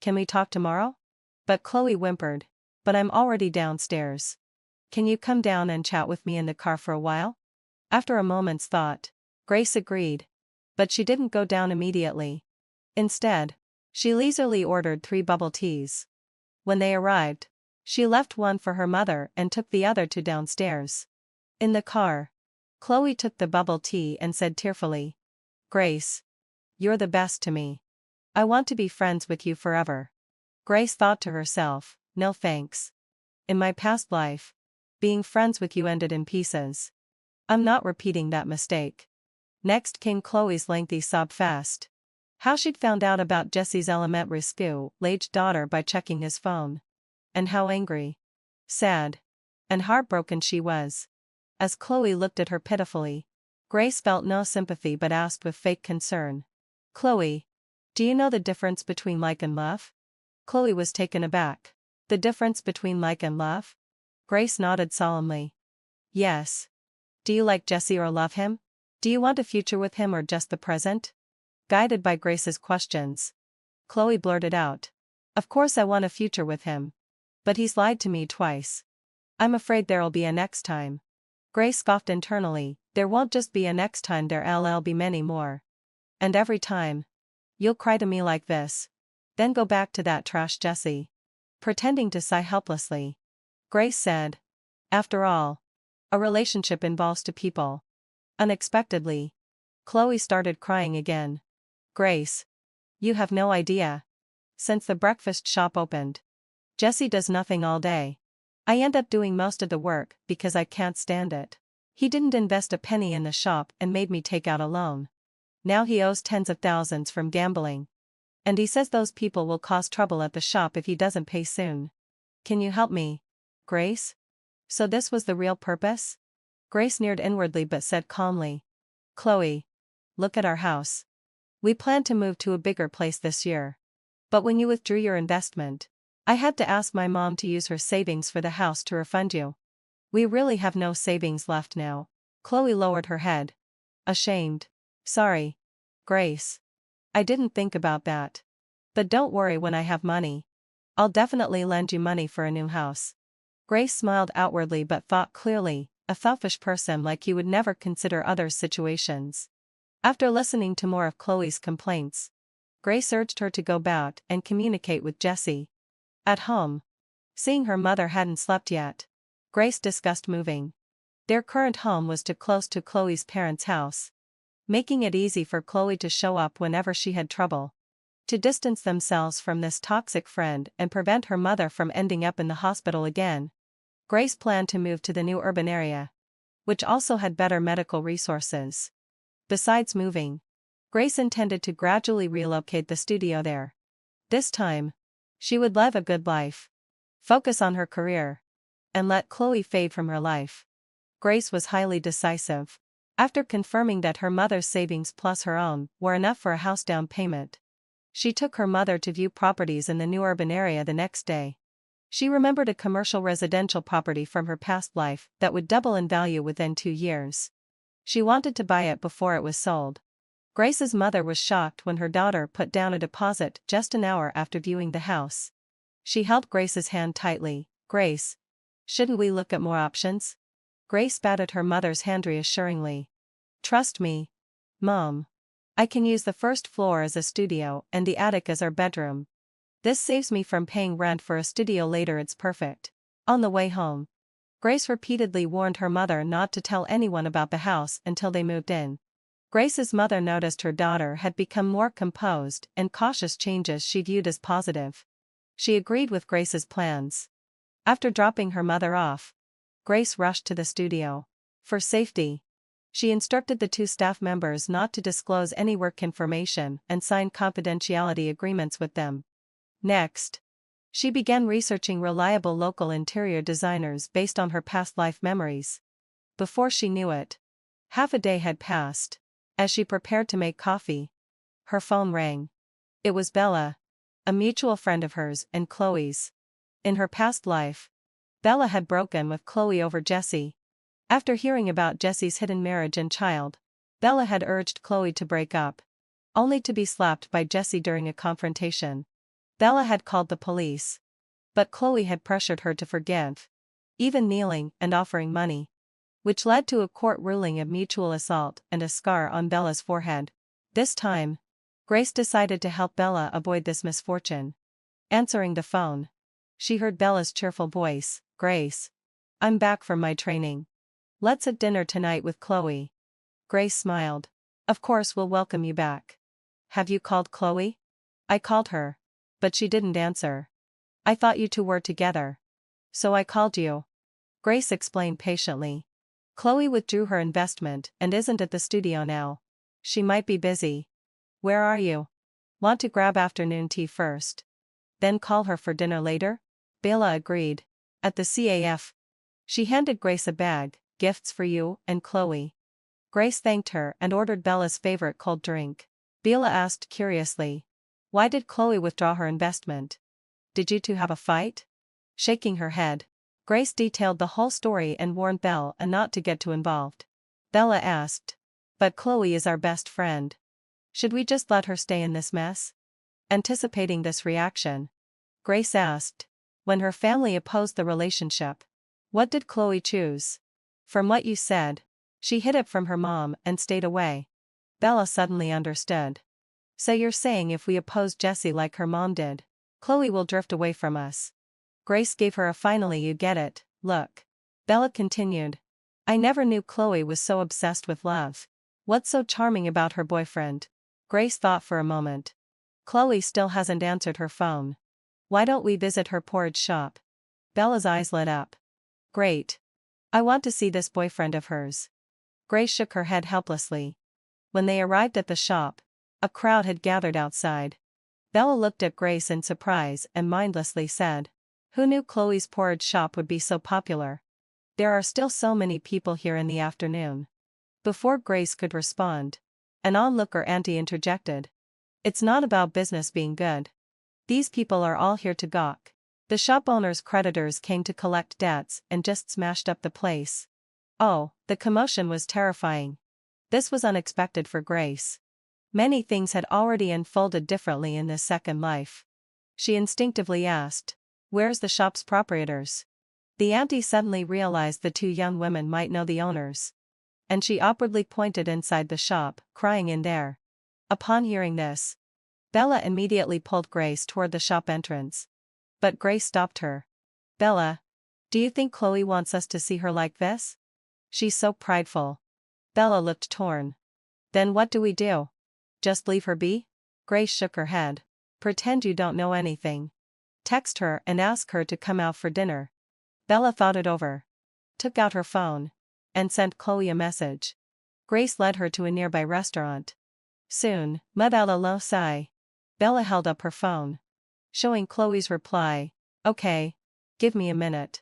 Can we talk tomorrow? But Chloe whimpered. But I'm already downstairs. Can you come down and chat with me in the car for a while? After a moment's thought, Grace agreed. But she didn't go down immediately. Instead, she leisurely ordered 3 bubble teas. When they arrived, she left one for her mother and took the other 2 downstairs. In the car, Chloe took the bubble tea and said tearfully, Grace. You're the best to me. I want to be friends with you forever. Grace thought to herself, no thanks. In my past life, being friends with you ended in pieces. I'm not repeating that mistake. Next came Chloe's lengthy sob fest. How she'd found out about Jesse's elementary school-aged daughter by checking his phone. And how angry, sad, and heartbroken she was. As Chloe looked at her pitifully, Grace felt no sympathy but asked with fake concern. Chloe, do you know the difference between like and love? Chloe was taken aback. The difference between like and love? Grace nodded solemnly. Yes. Do you like Jesse or love him? Do you want a future with him or just the present? Guided by Grace's questions, Chloe blurted out. Of course I want a future with him. But he's lied to me twice. I'm afraid there'll be a next time. Grace scoffed internally. There won't just be a next time, there'll be many more. And every time, you'll cry to me like this. Then go back to that trash Jesse. Pretending to sigh helplessly, Grace said, after all, a relationship involves 2 people. Unexpectedly, Chloe started crying again. Grace. You have no idea. Since the breakfast shop opened, Jesse does nothing all day. I end up doing most of the work because I can't stand it. He didn't invest a penny in the shop and made me take out a loan. Now he owes tens of thousands from gambling. And he says those people will cause trouble at the shop if he doesn't pay soon. Can you help me, Grace? So this was the real purpose? Grace sneered inwardly but said calmly. Chloe. Look at our house. We plan to move to a bigger place this year. But when you withdrew your investment, I had to ask my mom to use her savings for the house to refund you. We really have no savings left now. Chloe lowered her head. Ashamed. Sorry, Grace. I didn't think about that. But don't worry, when I have money, I'll definitely lend you money for a new house. Grace smiled outwardly but thought clearly, a selfish person like you would never consider others' situations. After listening to more of Chloe's complaints, Grace urged her to go back and communicate with Jessie. At home, seeing her mother hadn't slept yet, Grace discussed moving. Their current home was too close to Chloe's parents' house, making it easy for Chloe to show up whenever she had trouble. To distance themselves from this toxic friend and prevent her mother from ending up in the hospital again, Grace planned to move to the new urban area, which also had better medical resources. Besides moving, Grace intended to gradually relocate the studio there. This time, she would live a good life, focus on her career, and let Chloe fade from her life. Grace was highly decisive. After confirming that her mother's savings plus her own were enough for a house down payment, she took her mother to view properties in the new urban area the next day. She remembered a commercial residential property from her past life that would double in value within 2 years. She wanted to buy it before it was sold. Grace's mother was shocked when her daughter put down a deposit just an hour after viewing the house. She held Grace's hand tightly. Grace, shouldn't we look at more options? Grace patted her mother's hand reassuringly. Trust me, Mom. I can use the first floor as a studio and the attic as our bedroom. This saves me from paying rent for a studio later. It's perfect. On the way home, Grace repeatedly warned her mother not to tell anyone about the house until they moved in. Grace's mother noticed her daughter had become more composed and cautious, changes she viewed as positive. She agreed with Grace's plans. After dropping her mother off, Grace rushed to the studio. For safety, she instructed the 2 staff members not to disclose any work information and signed confidentiality agreements with them. Next, she began researching reliable local interior designers based on her past life memories. Before she knew it, half a day had passed. As she prepared to make coffee, her phone rang. It was Bella, a mutual friend of hers and Chloe's. In her past life, Bella had broken with Chloe over Jessie. After hearing about Jessie's hidden marriage and child, Bella had urged Chloe to break up, only to be slapped by Jessie during a confrontation. Bella had called the police, but Chloe had pressured her to forgive, even kneeling and offering money, which led to a court ruling of mutual assault and a scar on Bella's forehead. This time, Grace decided to help Bella avoid this misfortune. Answering the phone, she heard Bella's cheerful voice. Grace, I'm back from my training. Let's have dinner tonight with Chloe. Grace smiled. Of course, we'll welcome you back. Have you called Chloe? I called her, but she didn't answer. I thought you 2 were together, so I called you. Grace explained patiently. Chloe withdrew her investment and isn't at the studio now. She might be busy. Where are you? Want to grab afternoon tea first, then call her for dinner later? Bella agreed. At the CAF. She handed Grace a bag, gifts for you and Chloe. Grace thanked her and ordered Bella's favorite cold drink. Bella asked curiously, why did Chloe withdraw her investment? Did you 2 have a fight? Shaking her head, Grace detailed the whole story and warned Bella not to get too involved. Bella asked, but Chloe is our best friend. Should we just let her stay in this mess? Anticipating this reaction, Grace asked, when her family opposed the relationship, what did Chloe choose? From what you said, she hid it from her mom and stayed away. Bella suddenly understood. So you're saying if we oppose Jessie like her mom did, Chloe will drift away from us? Grace gave her a finally you get it look. Bella continued. I never knew Chloe was so obsessed with love. What's so charming about her boyfriend? Grace thought for a moment. Chloe still hasn't answered her phone. Why don't we visit her porridge shop? Bella's eyes lit up. Great. I want to see this boyfriend of hers. Grace shook her head helplessly. When they arrived at the shop, a crowd had gathered outside. Bella looked at Grace in surprise and mindlessly said, who knew Chloe's porridge shop would be so popular? There are still so many people here in the afternoon. Before Grace could respond, an onlooker auntie interjected. It's not about business being good. These people are all here to gawk. The shop owner's creditors came to collect debts and just smashed up the place. Oh, the commotion was terrifying. This was unexpected for Grace. Many things had already unfolded differently in this second life. She instinctively asked, "Where's the shop's proprietors?" The auntie suddenly realized the two young women might know the owners. And she awkwardly pointed inside the shop, crying in there. Upon hearing this, Bella immediately pulled Grace toward the shop entrance. But Grace stopped her. "Bella, do you think Chloe wants us to see her like this? She's so prideful." Bella looked torn. "Then what do we do? Just leave her be?" Grace shook her head. "Pretend you don't know anything. Text her and ask her to come out for dinner." Bella thought it over, took out her phone, and sent Chloe a message. Grace led her to a nearby restaurant. Soon, without a low sigh, Bella held up her phone, showing Chloe's reply. "Okay. Give me a minute."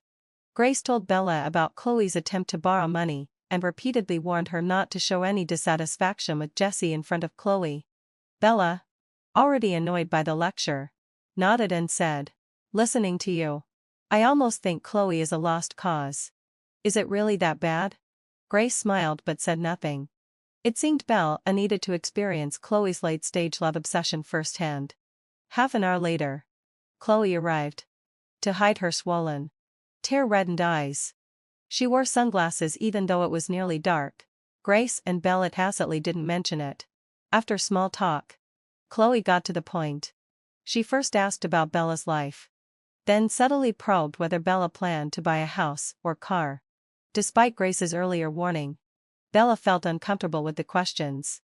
Grace told Bella about Chloe's attempt to borrow money, and repeatedly warned her not to show any dissatisfaction with Jessie in front of Chloe. Bella, already annoyed by the lecture, nodded and said, "Listening to you. I almost think Chloe is a lost cause." "Is it really that bad?" Grace smiled but said nothing. It seemed Belle needed to experience Chloe's late-stage love obsession firsthand. Half an hour later, Chloe arrived. To hide her swollen, tear-reddened eyes, she wore sunglasses even though it was nearly dark. Grace and Bella tacitly didn't mention it. After small talk, Chloe got to the point. She first asked about Bella's life, then subtly probed whether Bella planned to buy a house or car. Despite Grace's earlier warning, Bella felt uncomfortable with the questions.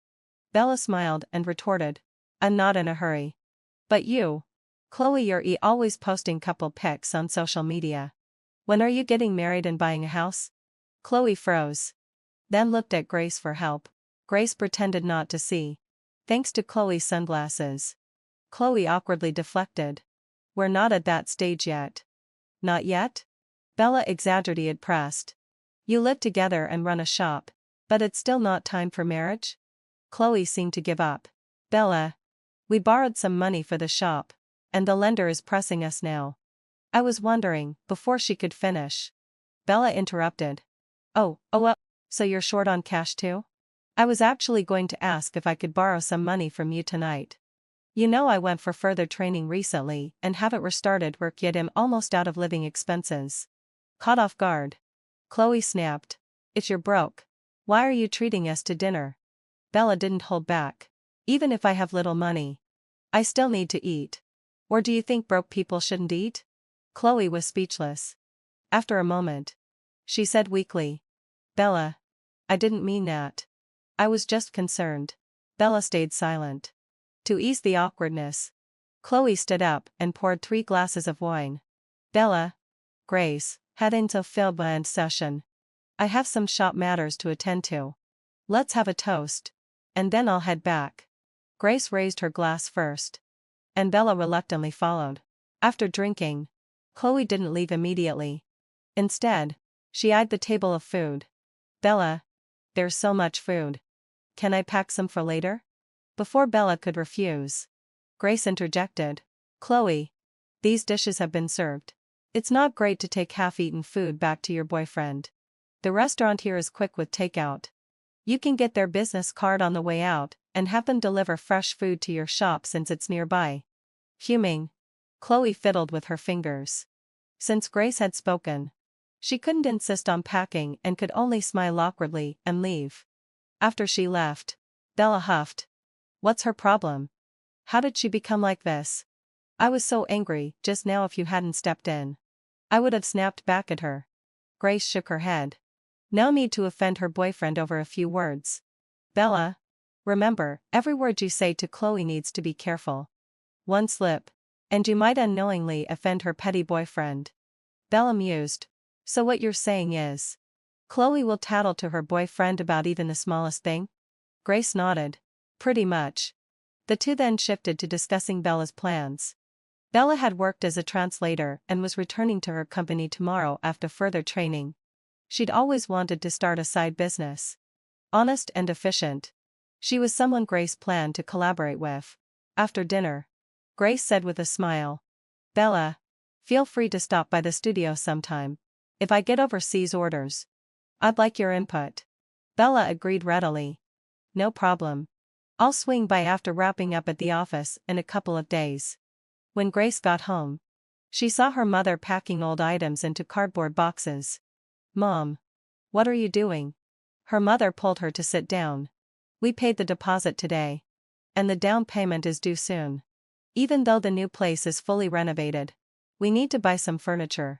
Bella smiled and retorted, "I'm not in a hurry." "But you, Chloe, you're always posting couple pics on social media. When are you getting married and buying a house?" Chloe froze, then looked at Grace for help. Grace pretended not to see. Thanks to Chloe's sunglasses. Chloe awkwardly deflected. "We're not at that stage yet." "Not yet?" Bella exaggerated, pressed. "You live together and run a shop, but it's still not time for marriage?" Chloe seemed to give up. "Bella, we borrowed some money for the shop, and the lender is pressing us now." "I was wondering," before she could finish, Bella interrupted. Oh, so you're short on cash too?" "I was actually going to ask if I could borrow some money from you tonight. You know, I went for further training recently and haven't restarted work yet. I'm almost out of living expenses." Caught off guard, Chloe snapped, "If you're broke, why are you treating us to dinner?" Bella didn't hold back. "Even if I have little money, I still need to eat. Or do you think broke people shouldn't eat?" Chloe was speechless. After a moment, she said weakly, "Bella, I didn't mean that. I was just concerned." Bella stayed silent. To ease the awkwardness, Chloe stood up and poured 3 glasses of wine. "Bella, Grace, head into Philba and session. I have some shop matters to attend to. Let's have a toast, and then I'll head back." Grace raised her glass first, and Bella reluctantly followed. After drinking, Chloe didn't leave immediately. Instead, she eyed the table of food. "Bella, there's so much food. Can I pack some for later?" Before Bella could refuse, Grace interjected, "Chloe, these dishes have been served. It's not great to take half-eaten food back to your boyfriend. The restaurant here is quick with takeout. You can get their business card on the way out and have them deliver fresh food to your shop since it's nearby." Fuming, Chloe fiddled with her fingers. Since Grace had spoken, she couldn't insist on packing and could only smile awkwardly and leave. After she left, Bella huffed. What's her problem? How did she become like this? I was so angry just now. If you hadn't stepped in, I would have snapped back at her. Grace shook her head. No need to offend her boyfriend over a few words. Bella, remember, every word you say to Chloe needs to be careful. One slip, and you might unknowingly offend her petty boyfriend. Bella mused. So what you're saying is, Chloe will tattle to her boyfriend about even the smallest thing? Grace nodded. Pretty much. The two then shifted to discussing Bella's plans. Bella had worked as a translator and was returning to her company tomorrow after further training. She'd always wanted to start a side business. Honest and efficient, she was someone Grace planned to collaborate with. After dinner, Grace said with a smile. Bella, feel free to stop by the studio sometime. If I get overseas orders, I'd like your input. Bella agreed readily. No problem. I'll swing by after wrapping up at the office in a couple of days. When Grace got home, she saw her mother packing old items into cardboard boxes. Mom, what are you doing? Her mother pulled her to sit down. We paid the deposit today. And the down payment is due soon. Even though the new place is fully renovated, we need to buy some furniture.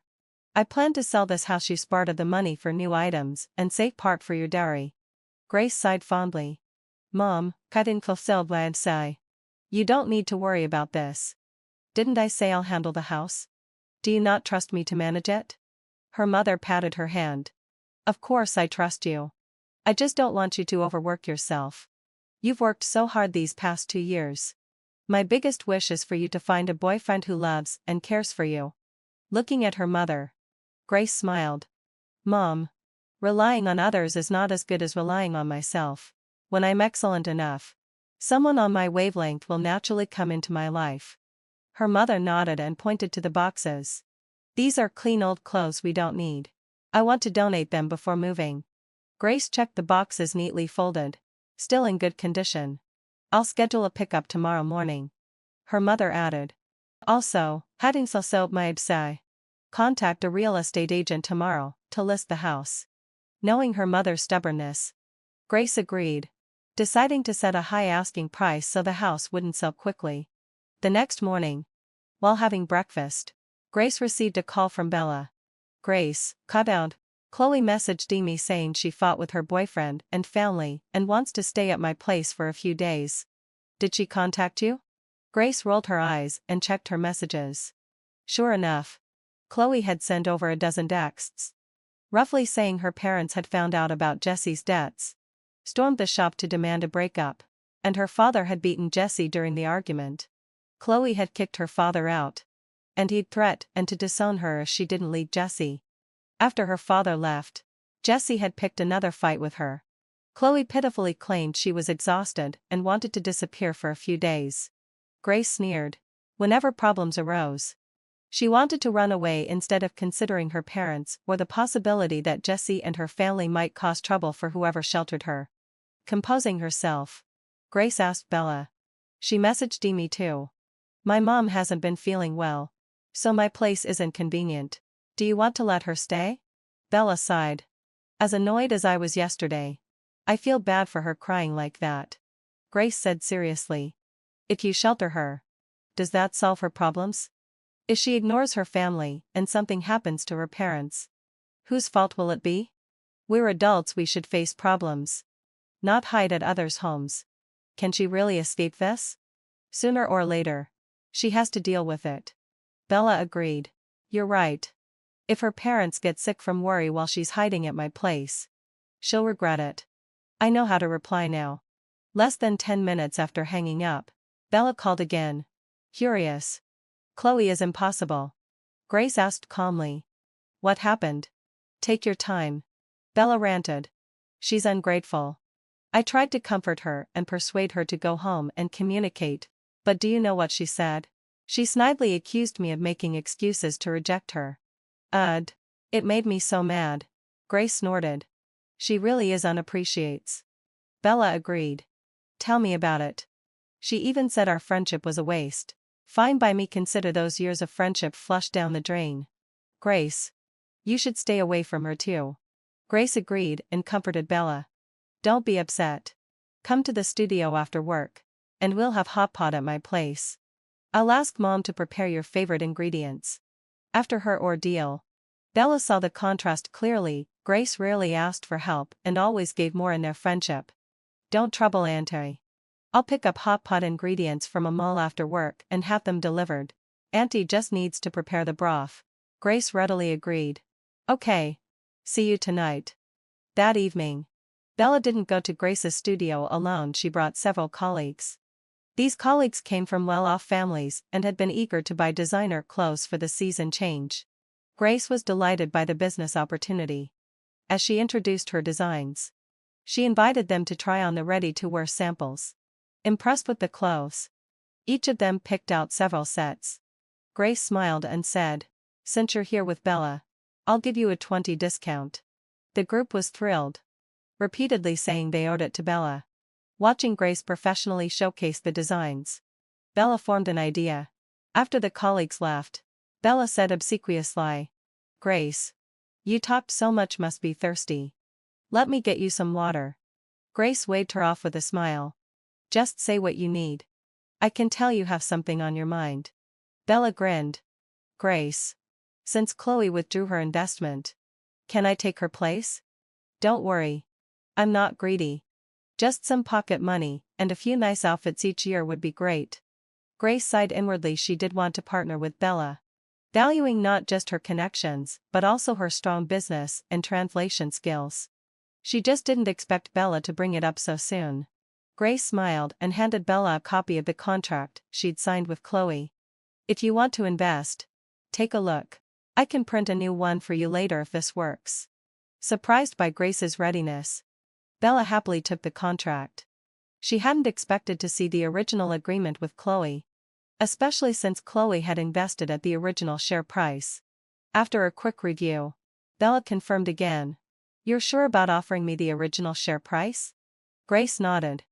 I plan to sell this house, use part of the money for new items and save part for your dowry. Grace sighed fondly. Mom, couldn't fulfill my sigh. You don't need to worry about this. Didn't I say I'll handle the house? Do you not trust me to manage it? Her mother patted her hand. Of course I trust you. I just don't want you to overwork yourself. You've worked so hard these past 2 years. My biggest wish is for you to find a boyfriend who loves and cares for you. Looking at her mother, Grace smiled. Mom, relying on others is not as good as relying on myself. When I'm excellent enough, someone on my wavelength will naturally come into my life. Her mother nodded and pointed to the boxes. These are clean old clothes we don't need. I want to donate them before moving. Grace checked the boxes neatly folded, still in good condition. I'll schedule a pickup tomorrow morning. Her mother added. Also, hadn't so my say. Contact a real estate agent tomorrow to list the house. Knowing her mother's stubbornness, Grace agreed, deciding to set a high asking price so the house wouldn't sell quickly. The next morning, while having breakfast, Grace received a call from Bella. Grace, cut out. Chloe messaged me saying she fought with her boyfriend and family and wants to stay at my place for a few days. Did she contact you? Grace rolled her eyes and checked her messages. Sure enough, Chloe had sent over a dozen texts, roughly saying her parents had found out about Jesse's debts, stormed the shop to demand a breakup, and her father had beaten Jesse during the argument. Chloe had kicked her father out, and he'd threatened to disown her if she didn't leave Jesse. After her father left, Jesse had picked another fight with her. Chloe pitifully claimed she was exhausted and wanted to disappear for a few days. Grace sneered. Whenever problems arose, she wanted to run away instead of considering her parents or the possibility that Jesse and her family might cause trouble for whoever sheltered her. Composing herself, Grace asked Bella. She messaged me too. My mom hasn't been feeling well, so my place isn't convenient. Do you want to let her stay? Bella sighed. As annoyed as I was yesterday, I feel bad for her crying like that. Grace said seriously. If you shelter her, does that solve her problems? If she ignores her family and something happens to her parents, whose fault will it be? We're adults, we should face problems, not hide at others' homes. Can she really escape this? Sooner or later, she has to deal with it. Bella agreed. You're right. If her parents get sick from worry while she's hiding at my place, she'll regret it. I know how to reply now. Less than 10 minutes after hanging up, Bella called again. Furious. Chloe is impossible. Grace asked calmly. What happened? Take your time. Bella ranted. She's ungrateful. I tried to comfort her and persuade her to go home and communicate, but do you know what she said? She snidely accused me of making excuses to reject her. It made me so mad. Grace snorted. She really is unappreciates. Bella agreed. Tell me about it. She even said our friendship was a waste. Fine by me, consider those years of friendship flushed down the drain. Grace, you should stay away from her too. Grace agreed and comforted Bella. Don't be upset. Come to the studio after work, and we'll have hot pot at my place. I'll ask Mom to prepare your favorite ingredients. After her ordeal, Bella saw the contrast clearly. Grace rarely asked for help and always gave more in their friendship. Don't trouble Auntie. I'll pick up hot pot ingredients from a mall after work and have them delivered. Auntie just needs to prepare the broth. Grace readily agreed. Okay. See you tonight. That evening, Bella didn't go to Grace's studio alone. She brought several colleagues. These colleagues came from well-off families and had been eager to buy designer clothes for the season change. Grace was delighted by the business opportunity. As she introduced her designs, she invited them to try on the ready-to-wear samples. Impressed with the clothes, Each of them picked out several sets. Grace smiled and said, "Since you're here with Bella, I'll give you a 20% discount." The group was thrilled, repeatedly saying they owed it to Bella. Watching Grace professionally showcase the designs, Bella formed an idea. After the colleagues left, Bella said obsequiously, "Grace, you talked so much, must be thirsty. Let me get you some water." Grace waved her off with a smile. "Just say what you need. I can tell you have something on your mind." Bella grinned. "Grace, since Chloe withdrew her investment, can I take her place?" "Don't worry. I'm not greedy. Just some pocket money, and a few nice outfits each year would be great." Grace sighed inwardly. She did want to partner with Bella, valuing not just her connections, but also her strong business and translation skills. She just didn't expect Bella to bring it up so soon. Grace smiled and handed Bella a copy of the contract she'd signed with Chloe. "If you want to invest, take a look. I can print a new one for you later if this works." Surprised by Grace's readiness, Bella happily took the contract. She hadn't expected to see the original agreement with Chloe, especially since Chloe had invested at the original share price. After a quick review, Bella confirmed again, "You're sure about offering me the original share price?" Grace nodded.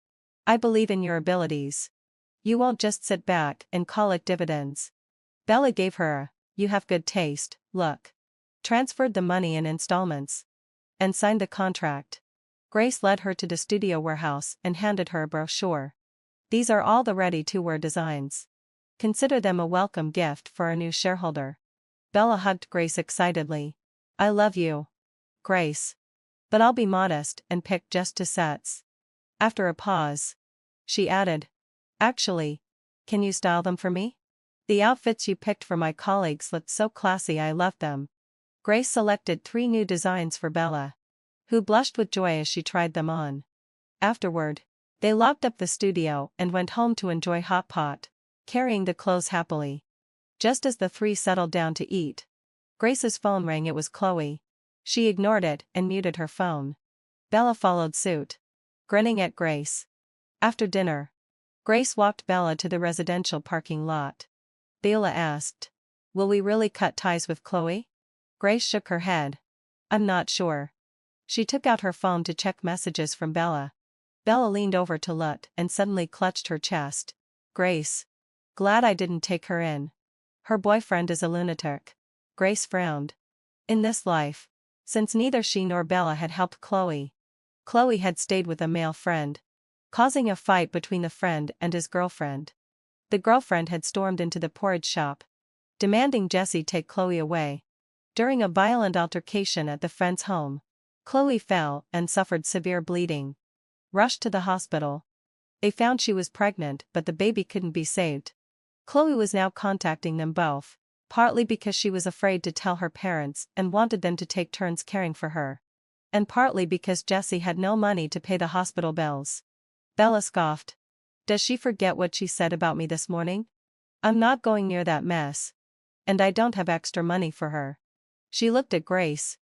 "I believe in your abilities. You won't just sit back and call it dividends." Bella gave her a "you have good taste" look, transferred the money in installments, and signed the contract. Grace led her to the studio warehouse and handed her a brochure. "These are all the ready-to-wear designs. Consider them a welcome gift for a new shareholder." Bella hugged Grace excitedly. "I love you, Grace. But I'll be modest and pick just 2 sets." After a pause, she added, "Actually, can you style them for me? The outfits you picked for my colleagues looked so classy, I loved them." Grace selected 3 new designs for Bella, who blushed with joy as she tried them on. Afterward, they locked up the studio and went home to enjoy hot pot, carrying the clothes happily. Just as the 3 settled down to eat, Grace's phone rang. It was Chloe. She ignored it and muted her phone. Bella followed suit, grinning at Grace. After dinner, Grace walked Bella to the residential parking lot. Bella asked, "Will we really cut ties with Chloe?" Grace shook her head. "I'm not sure." She took out her phone to check messages from Bella. Bella leaned over to look and suddenly clutched her chest. "Grace. Glad I didn't take her in. Her boyfriend is a lunatic." Grace frowned. In this life, since neither she nor Bella had helped Chloe, Chloe had stayed with a male friend, causing a fight between the friend and his girlfriend. The girlfriend had stormed into the porridge shop, demanding Jessie take Chloe away. During a violent altercation at the friend's home, Chloe fell and suffered severe bleeding. Rushed to the hospital. They found she was pregnant, but the baby couldn't be saved. Chloe was now contacting them both, partly because she was afraid to tell her parents and wanted them to take turns caring for her, and partly because Jessie had no money to pay the hospital bills. Bella scoffed. "Does she forget what she said about me this morning? I'm not going near that mess. And I don't have extra money for her." She looked at Grace,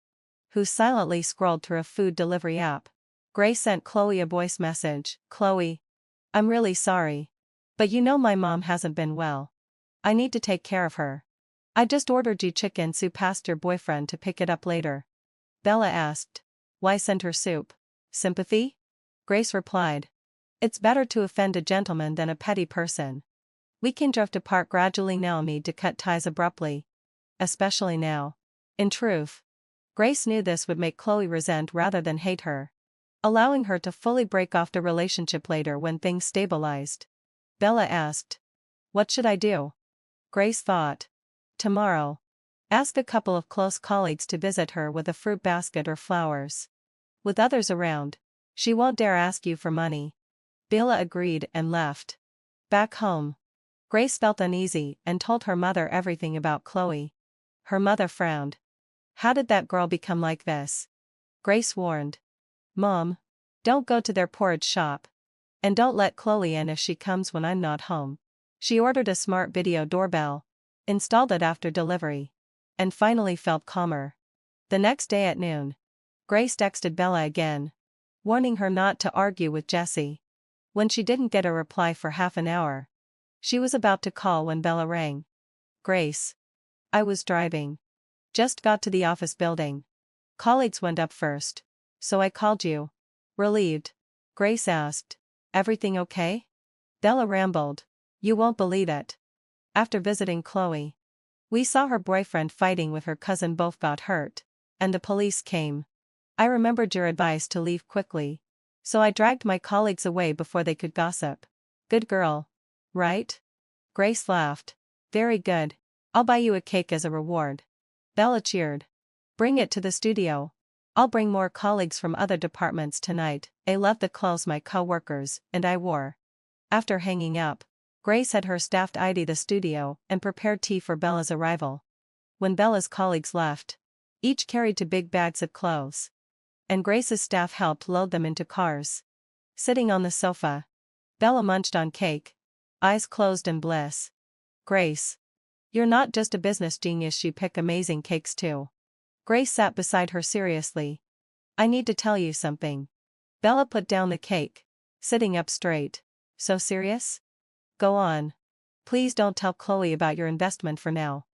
who silently scrolled through a food delivery app. Grace sent Chloe a voice message. "Chloe, I'm really sorry. But you know my mom hasn't been well. I need to take care of her. I just ordered you chicken soup. Asked your boyfriend to pick it up later." Bella asked, "Why send her soup? Sympathy?" Grace replied, "It's better to offend a gentleman than a petty person. We can drift apart gradually, no need to cut ties abruptly. Especially now." In truth, Grace knew this would make Chloe resent rather than hate her, allowing her to fully break off the relationship later when things stabilized. Bella asked, "What should I do?" Grace thought. "Tomorrow, ask a couple of close colleagues to visit her with a fruit basket or flowers. With others around, she won't dare ask you for money." Bella agreed and left. Back home, Grace felt uneasy and told her mother everything about Chloe. Her mother frowned. "How did that girl become like this?" Grace warned. "Mom, don't go to their porridge shop. And don't let Chloe in if she comes when I'm not home." She ordered a smart video doorbell, installed it after delivery, and finally felt calmer. The next day at noon, Grace texted Bella again, warning her not to argue with Jessie. When she didn't get a reply for half an hour, She was about to call when Bella rang. Grace. I was driving. Just got to the office building. Colleagues went up first. So I called you. Relieved. Grace asked. Everything okay? Bella rambled. You won't believe it. After visiting Chloe, we saw her boyfriend fighting with her cousin, both got hurt. And the police came. I remembered your advice to leave quickly. So I dragged my colleagues away before they could gossip. Good girl. Right? Grace laughed. Very good. I'll buy you a cake as a reward. Bella cheered. Bring it to the studio. I'll bring more colleagues from other departments tonight. I love the clothes my co-workers and I wore. After hanging up, Grace had her staff tidy the studio and prepared tea for Bella's arrival. When Bella's colleagues left, each carried two big bags of clothes. And Grace's staff helped load them into cars. Sitting on the sofa, Bella munched on cake, eyes closed in bliss. Grace. You're not just a business genius, you pick amazing cakes too. Grace sat beside her seriously. I need to tell you something. Bella put down the cake, sitting up straight. So serious? Go on. Please don't tell Chloe about your investment for now.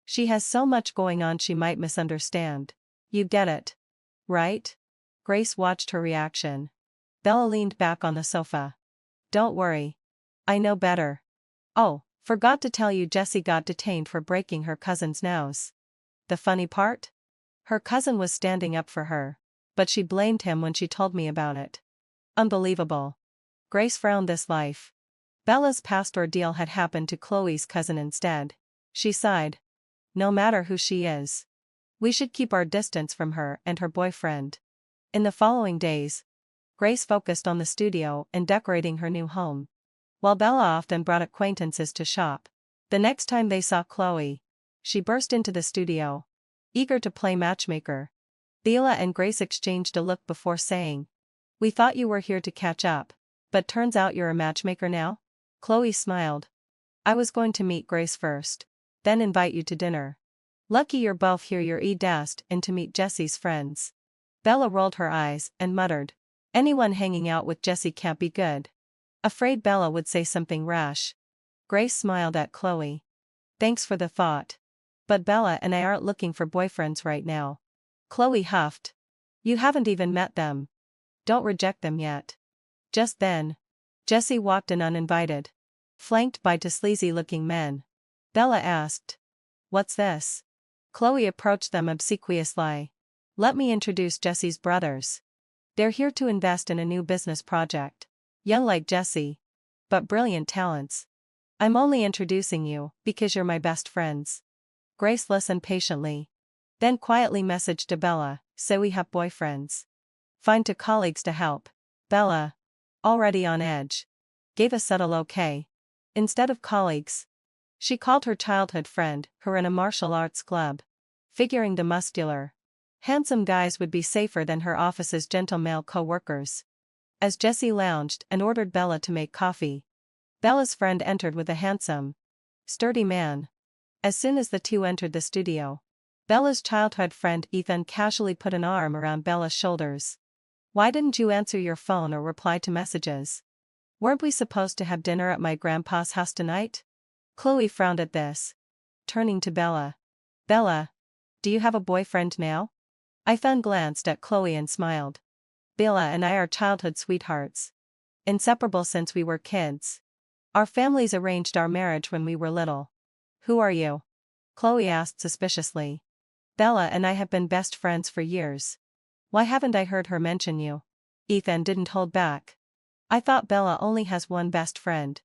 She has so much going on she might misunderstand. You get it. Right? Grace watched her reaction. Bella leaned back on the sofa. Don't worry. I know better. Oh, forgot to tell you, Jessie got detained for breaking her cousin's nose. The funny part? Her cousin was standing up for her. But she blamed him when she told me about it. Unbelievable. Grace frowned. This life. Bella's past ordeal had happened to Chloe's cousin instead. She sighed. No matter who she is, we should keep our distance from her and her boyfriend. In the following days, Grace focused on the studio and decorating her new home, while Bella often brought acquaintances to shop. The next time they saw Chloe, she burst into the studio, eager to play matchmaker. Bella and Grace exchanged a look before saying, We thought you were here to catch up, but turns out you're a matchmaker now? Chloe smiled. I was going to meet Grace first, then invite you to dinner. Lucky you're both here, you're e-dast and to meet Jessie's friends. Bella rolled her eyes and muttered, Anyone hanging out with Jessie can't be good. Afraid Bella would say something rash. Grace smiled at Chloe. Thanks for the thought. But Bella and I aren't looking for boyfriends right now. Chloe huffed. You haven't even met them. Don't reject them yet. Just then, Jessie walked in uninvited, flanked by two sleazy-looking men. Bella asked, What's this? Chloe approached them obsequiously. Let me introduce Jessie's brothers. They're here to invest in a new business project. Young like Jessie, but brilliant talents. I'm only introducing you because you're my best friends. Grace listened patiently, then quietly messaged to Bella, So we have boyfriends. Find two colleagues to help. Bella, already on edge, gave a subtle okay. Instead of colleagues, she called her childhood friend, who ran a martial arts club, figuring the muscular, handsome guys would be safer than her office's gentle male co-workers. As Jessie lounged and ordered Bella to make coffee, Bella's friend entered with a handsome, sturdy man. As soon as the two entered the studio, Bella's childhood friend Ethan casually put an arm around Bella's shoulders. Why didn't you answer your phone or reply to messages? Weren't we supposed to have dinner at my grandpa's house tonight? Chloe frowned at this, turning to Bella. Bella, do you have a boyfriend now? Ethan glanced at Chloe and smiled. Bella and I are childhood sweethearts. Inseparable since we were kids. Our families arranged our marriage when we were little. Who are you? Chloe asked suspiciously. Bella and I have been best friends for years. Why haven't I heard her mention you? Ethan didn't hold back. I thought Bella only has one best friend.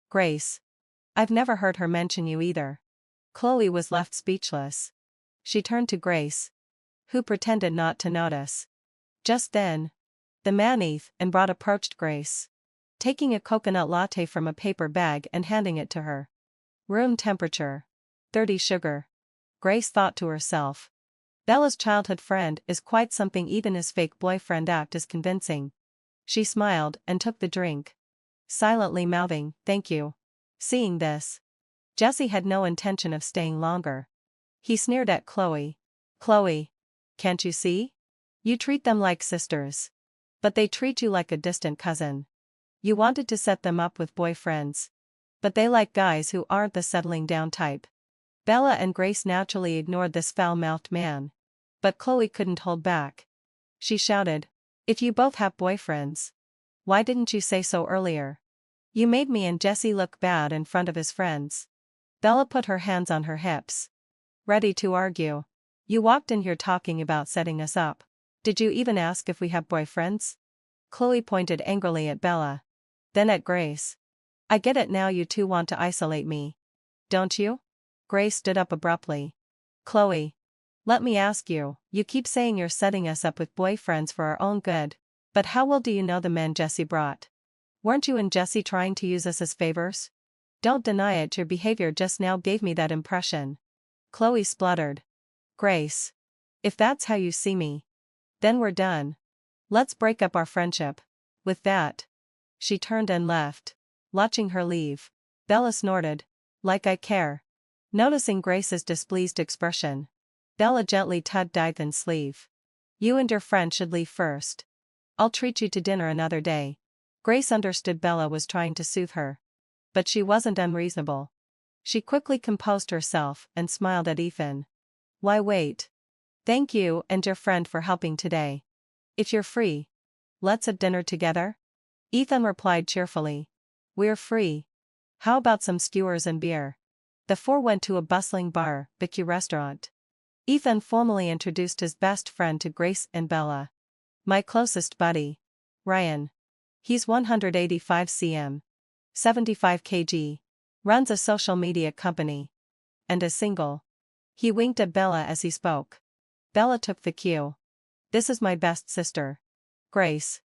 Grace. I've never heard her mention you either. Chloe was left speechless. She turned to Grace, who pretended not to notice. Just then, the man and brought approached Grace, taking a coconut latte from a paper bag and handing it to her. Room temperature. 30 sugar. Grace thought to herself. Bella's childhood friend is quite something, even his fake boyfriend act is convincing. She smiled and took the drink, silently mouthing, Thank you. Seeing this, Jessie had no intention of staying longer. He sneered at Chloe. Chloe, can't you see? You treat them like sisters. But they treat you like a distant cousin. You wanted to set them up with boyfriends. But they like guys who aren't the settling down type. Bella and Grace naturally ignored this foul-mouthed man. But Chloe couldn't hold back. She shouted, "If you both have boyfriends, why didn't you say so earlier? You made me and Jesse look bad in front of his friends." Bella put her hands on her hips, ready to argue. "You walked in here talking about setting us up. Did you even ask if we have boyfriends?" Chloe pointed angrily at Bella. Then at Grace. "I get it now, you two want to isolate me. Don't you?" Grace stood up abruptly. "Chloe. Let me ask you, you keep saying you're setting us up with boyfriends for our own good, but how well do you know the men Jesse brought? Weren't you and Jesse trying to use us as favors? Don't deny it, your behavior just now gave me that impression." Chloe spluttered. "Grace. If that's how you see me, then we're done. Let's break up our friendship." With that, she turned and left. Watching her leave, Bella snorted, "Like I care." Noticing Grace's displeased expression, Bella gently tugged Ethan's sleeve. "You and your friend should leave first. I'll treat you to dinner another day." Grace understood Bella was trying to soothe her. But she wasn't unreasonable. She quickly composed herself and smiled at Ethan. "Why wait? Thank you and your friend for helping today. If you're free, let's have dinner together." Ethan replied cheerfully. "We're free. How about some skewers and beer?" The four went to a bustling barbecue restaurant. Ethan formally introduced his best friend to Grace and Bella. "My closest buddy, Ryan. He's 185 cm, 75 kg, runs a social media company, and is single." He winked at Bella as he spoke. Bella took the cue. "This is my best sister, Grace.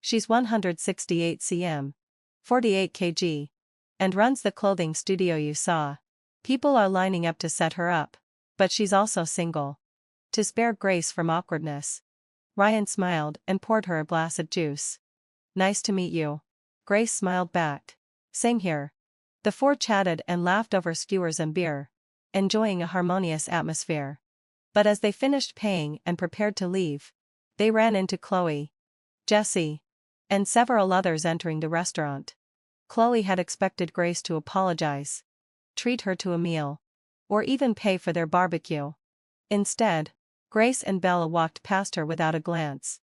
She's 168 cm, 48 kg, and runs the clothing studio you saw. People are lining up to set her up, but she's also single." To spare Grace from awkwardness, Ryan smiled and poured her a glass of juice. "Nice to meet you." Grace smiled back. "Same here." The four chatted and laughed over skewers and beer, enjoying a harmonious atmosphere. But as they finished paying and prepared to leave, they ran into Chloe, Jesse, and several others entering the restaurant. Chloe had expected Grace to apologize, treat her to a meal, or even pay for their barbecue. Instead, Grace and Bella walked past her without a glance.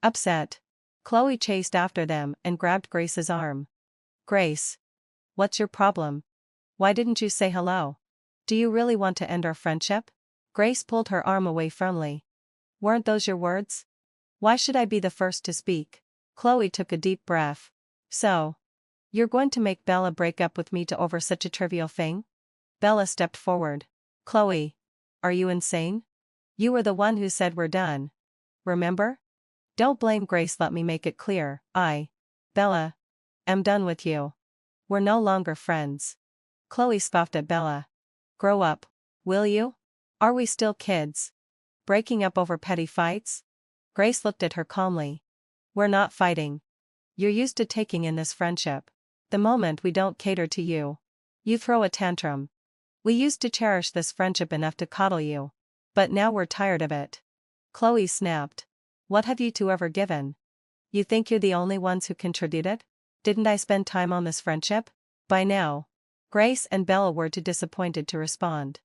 Upset, Chloe chased after them and grabbed Grace's arm. "Grace. What's your problem? Why didn't you say hello? Do you really want to end our friendship?" Grace pulled her arm away firmly. "Weren't those your words? Why should I be the first to speak?" Chloe took a deep breath. "So, you're going to make Bella break up with me to over such a trivial thing?" Bella stepped forward. "Chloe. Are you insane? You were the one who said we're done. Remember? Don't blame Grace, let me make it clear, Bella, am done with you. We're no longer friends." Chloe scoffed at Bella. "Grow up, will you? Are we still kids? Breaking up over petty fights?" Grace looked at her calmly. "We're not fighting. You're used to taking in this friendship. The moment we don't cater to you, you throw a tantrum. We used to cherish this friendship enough to coddle you. But now we're tired of it." Chloe snapped. "What have you two ever given? You think you're the only ones who contributed? Didn't I spend time on this friendship?" By now, Grace and Bella were too disappointed to respond.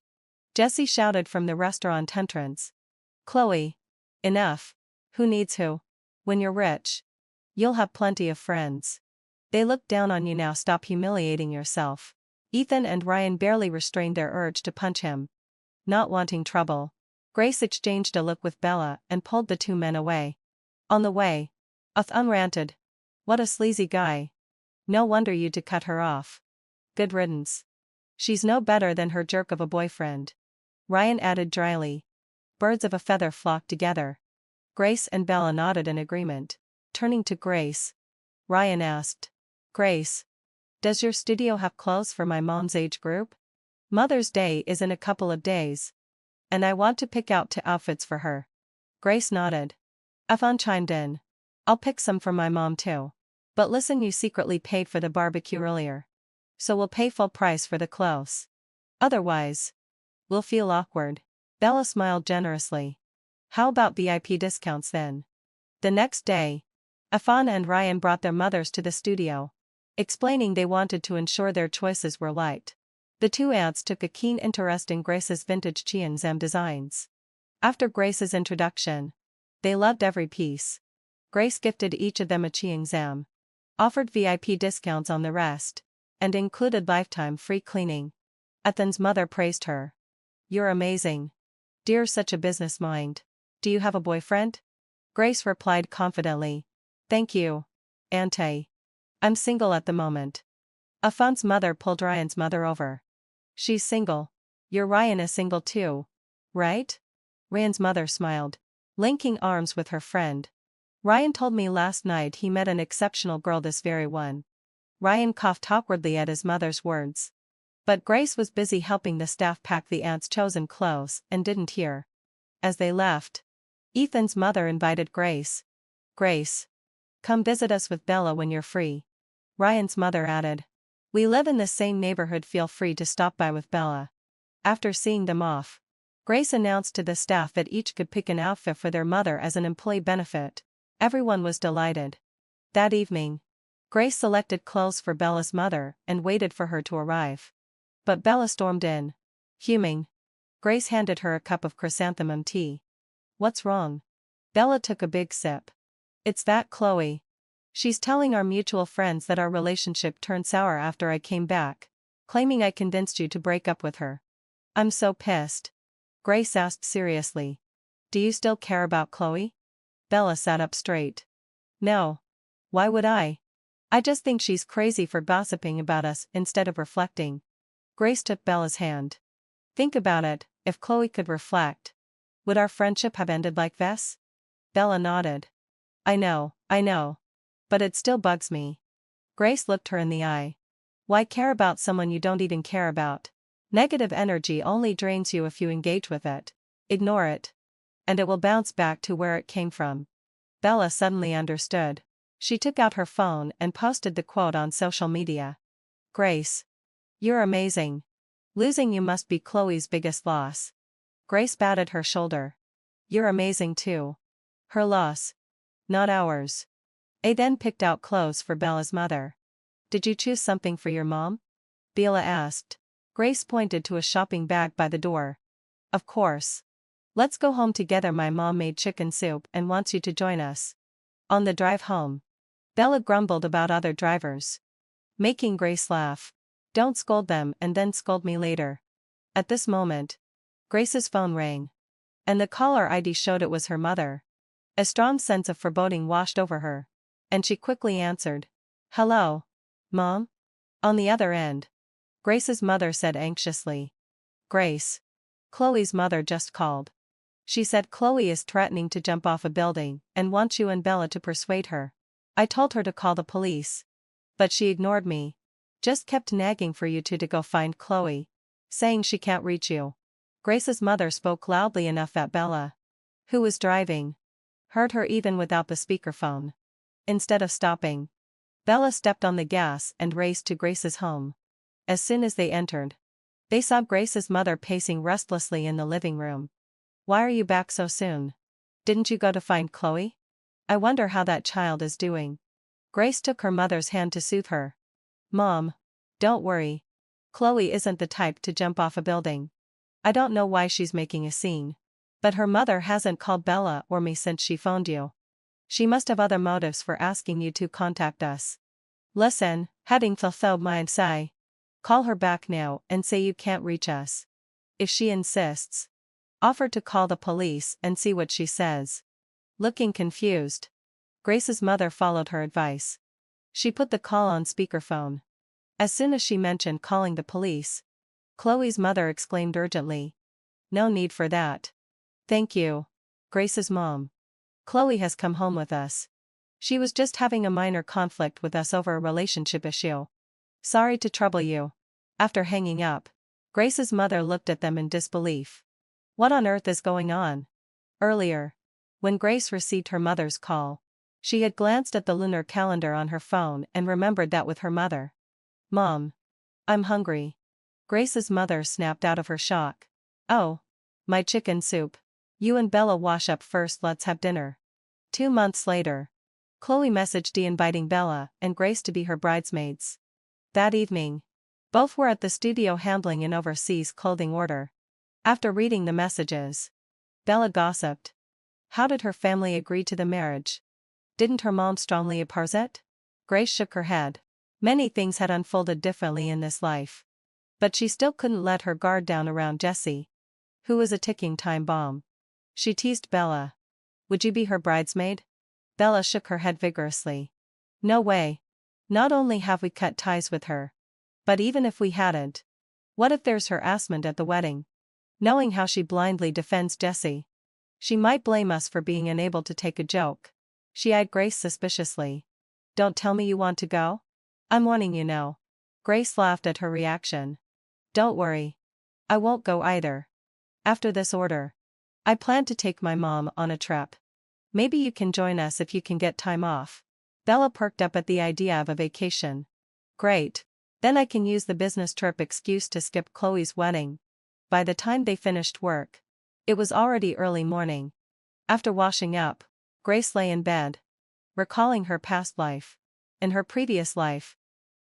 Jesse shouted from the restaurant entrance. "Chloe. Enough. Who needs who? When you're rich, you'll have plenty of friends. They look down on you now, stop humiliating yourself." Ethan and Ryan barely restrained their urge to punch him. Not wanting trouble, Grace exchanged a look with Bella and pulled the two men away. On the way, Ethan ranted. "What a sleazy guy. No wonder you'd to cut her off. Good riddance. She's no better than her jerk of a boyfriend." Ryan added dryly. Birds of a feather flock together. Grace and Bella nodded in agreement. Turning to Grace, Ryan asked, "Grace, does your studio have clothes for my mom's age group? Mother's Day is in a couple of days, and I want to pick out 2 outfits for her." Grace nodded. Ethan chimed in. "I'll pick some for my mom too. But listen, you secretly paid for the barbecue earlier, so we'll pay full price for the clothes. Otherwise, we'll feel awkward." Bella smiled generously. "How about VIP discounts then?" The next day, Ethan and Ryan brought their mothers to the studio. explaining they wanted to ensure their choices were liked. The two aunts took a keen interest in Grace's vintage Cheongsam designs. After Grace's introduction, they loved every piece. Grace gifted each of them a Cheongsam, offered VIP discounts on the rest, and included lifetime free cleaning. Ethan's mother praised her. "You're amazing. Dear, such a business mind. Do you have a boyfriend?" Grace replied confidently. "Thank you, Auntie. I'm single at the moment." Afon's mother pulled Ryan's mother over. "She's single. Your Ryan is single too, right?" Ryan's mother smiled, linking arms with her friend. "Ryan told me last night he met an exceptional girl, this very one." Ryan coughed awkwardly at his mother's words. But Grace was busy helping the staff pack the aunt's chosen clothes and didn't hear. As they left, Ethan's mother invited Grace. "Grace, come visit us with Bella when you're free." Ryan's mother added, "We live in the same neighborhood, feel free to stop by with Bella." After seeing them off, Grace announced to the staff that each could pick an outfit for their mother as an employee benefit. Everyone was delighted. That evening, Grace selected clothes for Bella's mother and waited for her to arrive. But Bella stormed in. Fuming, Grace handed her a cup of chrysanthemum tea. "What's wrong?" Bella took a big sip. "It's that Chloe. She's telling our mutual friends that our relationship turned sour after I came back, claiming I convinced you to break up with her." "I'm so pissed." Grace asked seriously. "Do you still care about Chloe?" Bella sat up straight. "No. Why would I? I just think she's crazy for gossiping about us instead of reflecting." Grace took Bella's hand. "Think about it, if Chloe could reflect, would our friendship have ended like this?" Bella nodded. I know. But it still bugs me." Grace looked her in the eye. "Why care about someone you don't even care about? Negative energy only drains you if you engage with it. Ignore it, and it will bounce back to where it came from." Bella suddenly understood. She took out her phone and posted the quote on social media. "Grace, you're amazing. Losing you must be Chloe's biggest loss." Grace batted her shoulder. "You're amazing too. Her loss, not ours." A then picked out clothes for Bella's mother. "Did you choose something for your mom?" Bella asked. Grace pointed to a shopping bag by the door. "Of course. Let's go home together. My mom made chicken soup and wants you to join us." On the drive home, Bella grumbled about other drivers, making Grace laugh. "Don't scold them and then scold me later." At this moment, Grace's phone rang, and the caller ID showed it was her mother. A strong sense of foreboding washed over her, and she quickly answered. "Hello, Mom?" On the other end, Grace's mother said anxiously. "Grace, Chloe's mother just called. She said Chloe is threatening to jump off a building and wants you and Bella to persuade her. I told her to call the police, but she ignored me. Just kept nagging for you two to go find Chloe, saying she can't reach you." Grace's mother spoke loudly enough that Bella, who was driving, heard her even without the speakerphone. Instead of stopping, Bella stepped on the gas and raced to Grace's home. As soon as they entered, they saw Grace's mother pacing restlessly in the living room. "Why are you back so soon? Didn't you go to find Chloe? I wonder how that child is doing." Grace took her mother's hand to soothe her. "Mom, don't worry. Chloe isn't the type to jump off a building. I don't know why she's making a scene. But her mother hasn't called Bella or me since she phoned you. She must have other motives for asking you to contact us. Listen, having fulfilled my say, call her back now and say you can't reach us. If she insists, offer to call the police and see what she says." Looking confused, Grace's mother followed her advice. She put the call on speakerphone. As soon as she mentioned calling the police, Chloe's mother exclaimed urgently. "No need for that. Thank you, Grace's mom. Chloe has come home with us. She was just having a minor conflict with us over a relationship issue. Sorry to trouble you." After hanging up, Grace's mother looked at them in disbelief. What on earth is going on? Earlier, when Grace received her mother's call, she had glanced at the lunar calendar on her phone and remembered that with her mother. "Mom, I'm hungry." Grace's mother snapped out of her shock. "Oh, my chicken soup. You and Bella wash up first, let's have dinner." 2 months later, Chloe messaged Dee inviting Bella and Grace to be her bridesmaids. That evening, both were at the studio handling an overseas clothing order. After reading the messages, Bella gossiped. How did her family agree to the marriage? Didn't her mom strongly oppose it? Grace shook her head. Many things had unfolded differently in this life. But she still couldn't let her guard down around Jessie, who was a ticking time bomb. She teased Bella. Would you be her bridesmaid? Bella shook her head vigorously. No way. Not only have we cut ties with her, but even if we hadn't, what if there's harassment at the wedding? Knowing how she blindly defends Jessie, she might blame us for being unable to take a joke. She eyed Grace suspiciously. Don't tell me you want to go? I'm wanting you know. Grace laughed at her reaction. Don't worry. I won't go either. After this order, I plan to take my mom on a trip. Maybe you can join us if you can get time off. Bella perked up at the idea of a vacation. Great. Then I can use the business trip excuse to skip Chloe's wedding. By the time they finished work, it was already early morning. After washing up, Grace lay in bed, recalling her past life. In her previous life,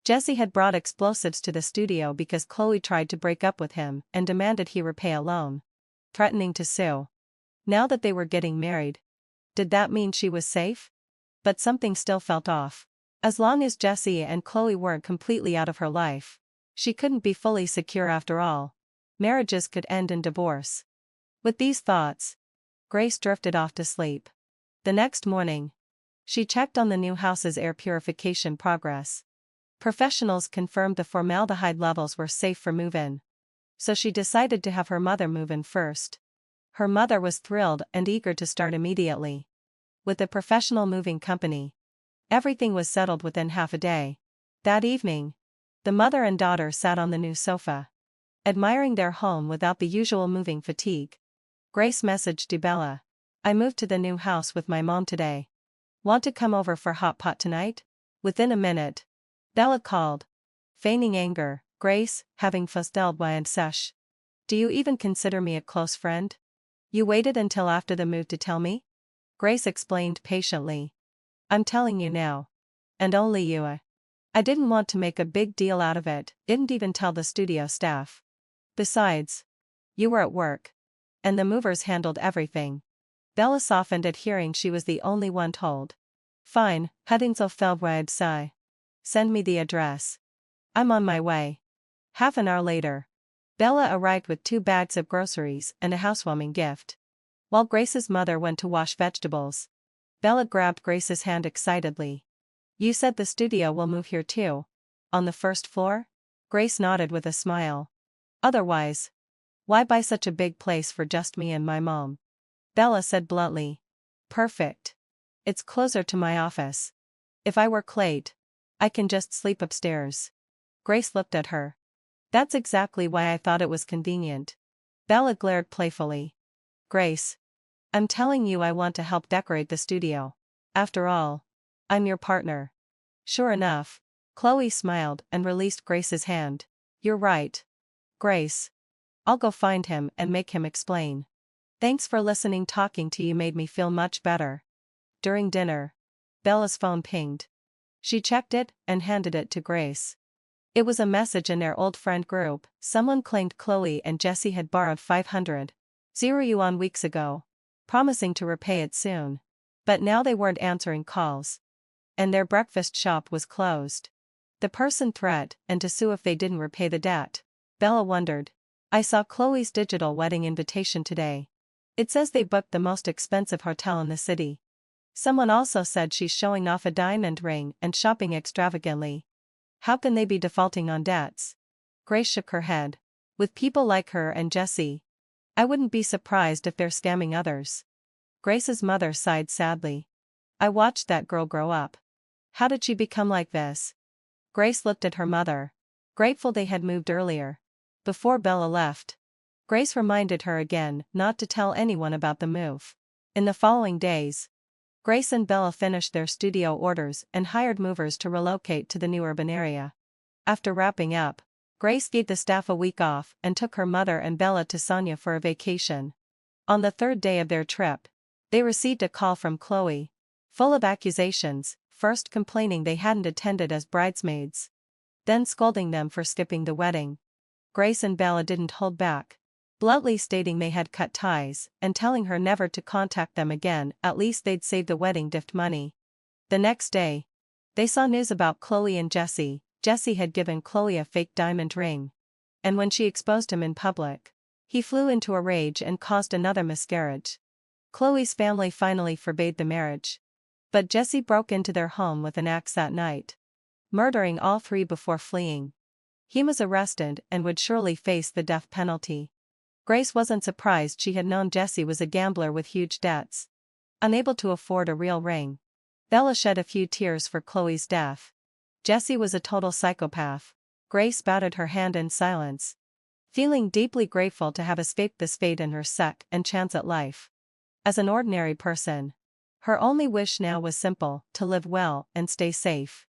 Jessie had brought explosives to the studio because Chloe tried to break up with him and demanded he repay a loan, threatening to sue. Now that they were getting married, did that mean she was safe? But something still felt off. As long as Jessie and Chloe weren't completely out of her life, she couldn't be fully secure after all. Marriages could end in divorce. With these thoughts, Grace drifted off to sleep. The next morning, she checked on the new house's air purification progress. Professionals confirmed the formaldehyde levels were safe for move-in. So she decided to have her mother move in first. Her mother was thrilled and eager to start immediately. With a professional moving company, everything was settled within half a day. That evening, the mother and daughter sat on the new sofa, admiring their home without the usual moving fatigue. Grace messaged Bella. I moved to the new house with my mom today. Want to come over for hot pot tonight? Within a minute, Bella called, feigning anger. Grace, having fusteled and sesh. Do you even consider me a close friend? You waited until after the move to tell me? Grace explained patiently. I'm telling you now. And only you. I didn't want to make a big deal out of it, didn't even tell the studio staff. Besides, you were at work. And the movers handled everything. Bella softened at hearing she was the only one told. Fine, hadn't so fel sigh. Send me the address. I'm on my way. Half an hour later, Bella arrived with 2 bags of groceries and a housewarming gift. While Grace's mother went to wash vegetables, Bella grabbed Grace's hand excitedly. You said the studio will move here too? On the first floor? Grace nodded with a smile. Otherwise, why buy such a big place for just me and my mom? Bella said bluntly. Perfect. It's closer to my office. If I work late, I can just sleep upstairs. Grace looked at her. That's exactly why I thought it was convenient. Bella glared playfully. Grace, I'm telling you I want to help decorate the studio. After all, I'm your partner. Sure enough, Chloe smiled and released Grace's hand. You're right. Grace. I'll go find him and make him explain. Thanks for listening. Talking to you made me feel much better. During dinner, Bella's phone pinged. She checked it and handed it to Grace. It was a message in their old friend group. Someone claimed Chloe and Jessie had borrowed 500 yuan weeks ago, promising to repay it soon. But now they weren't answering calls. And their breakfast shop was closed. The person threatened and to sue if they didn't repay the debt. Bella wondered. I saw Chloe's digital wedding invitation today. It says they booked the most expensive hotel in the city. Someone also said she's showing off a diamond ring and shopping extravagantly. How can they be defaulting on debts? Grace shook her head. With people like her and Jessie, I wouldn't be surprised if they're scamming others. Grace's mother sighed sadly. I watched that girl grow up. How did she become like this? Grace looked at her mother, grateful they had moved earlier. Before Bella left, Grace reminded her again not to tell anyone about the move. In the following days, Grace and Bella finished their studio orders and hired movers to relocate to the new urban area. After wrapping up, Grace gave the staff a week off and took her mother and Bella to Sonia for a vacation. On the third day of their trip, they received a call from Chloe. full of accusations, first complaining they hadn't attended as bridesmaids, then scolding them for skipping the wedding. Grace and Bella didn't hold back, bluntly stating they had cut ties, and telling her never to contact them again, at least they'd save the wedding gift money. The next day, they saw news about Chloe and Jesse. Jesse had given Chloe a fake diamond ring, and when she exposed him in public, he flew into a rage and caused another miscarriage. Chloe's family finally forbade the marriage, but Jesse broke into their home with an axe that night, murdering all three before fleeing. He was arrested and would surely face the death penalty. Grace wasn't surprised. She had known Jesse was a gambler with huge debts, unable to afford a real ring. Bella shed a few tears for Chloe's death. Jesse was a total psychopath. Grace bowed her hand in silence, feeling deeply grateful to have escaped this fate in her second chance at life. As an ordinary person, her only wish now was simple: to live well and stay safe.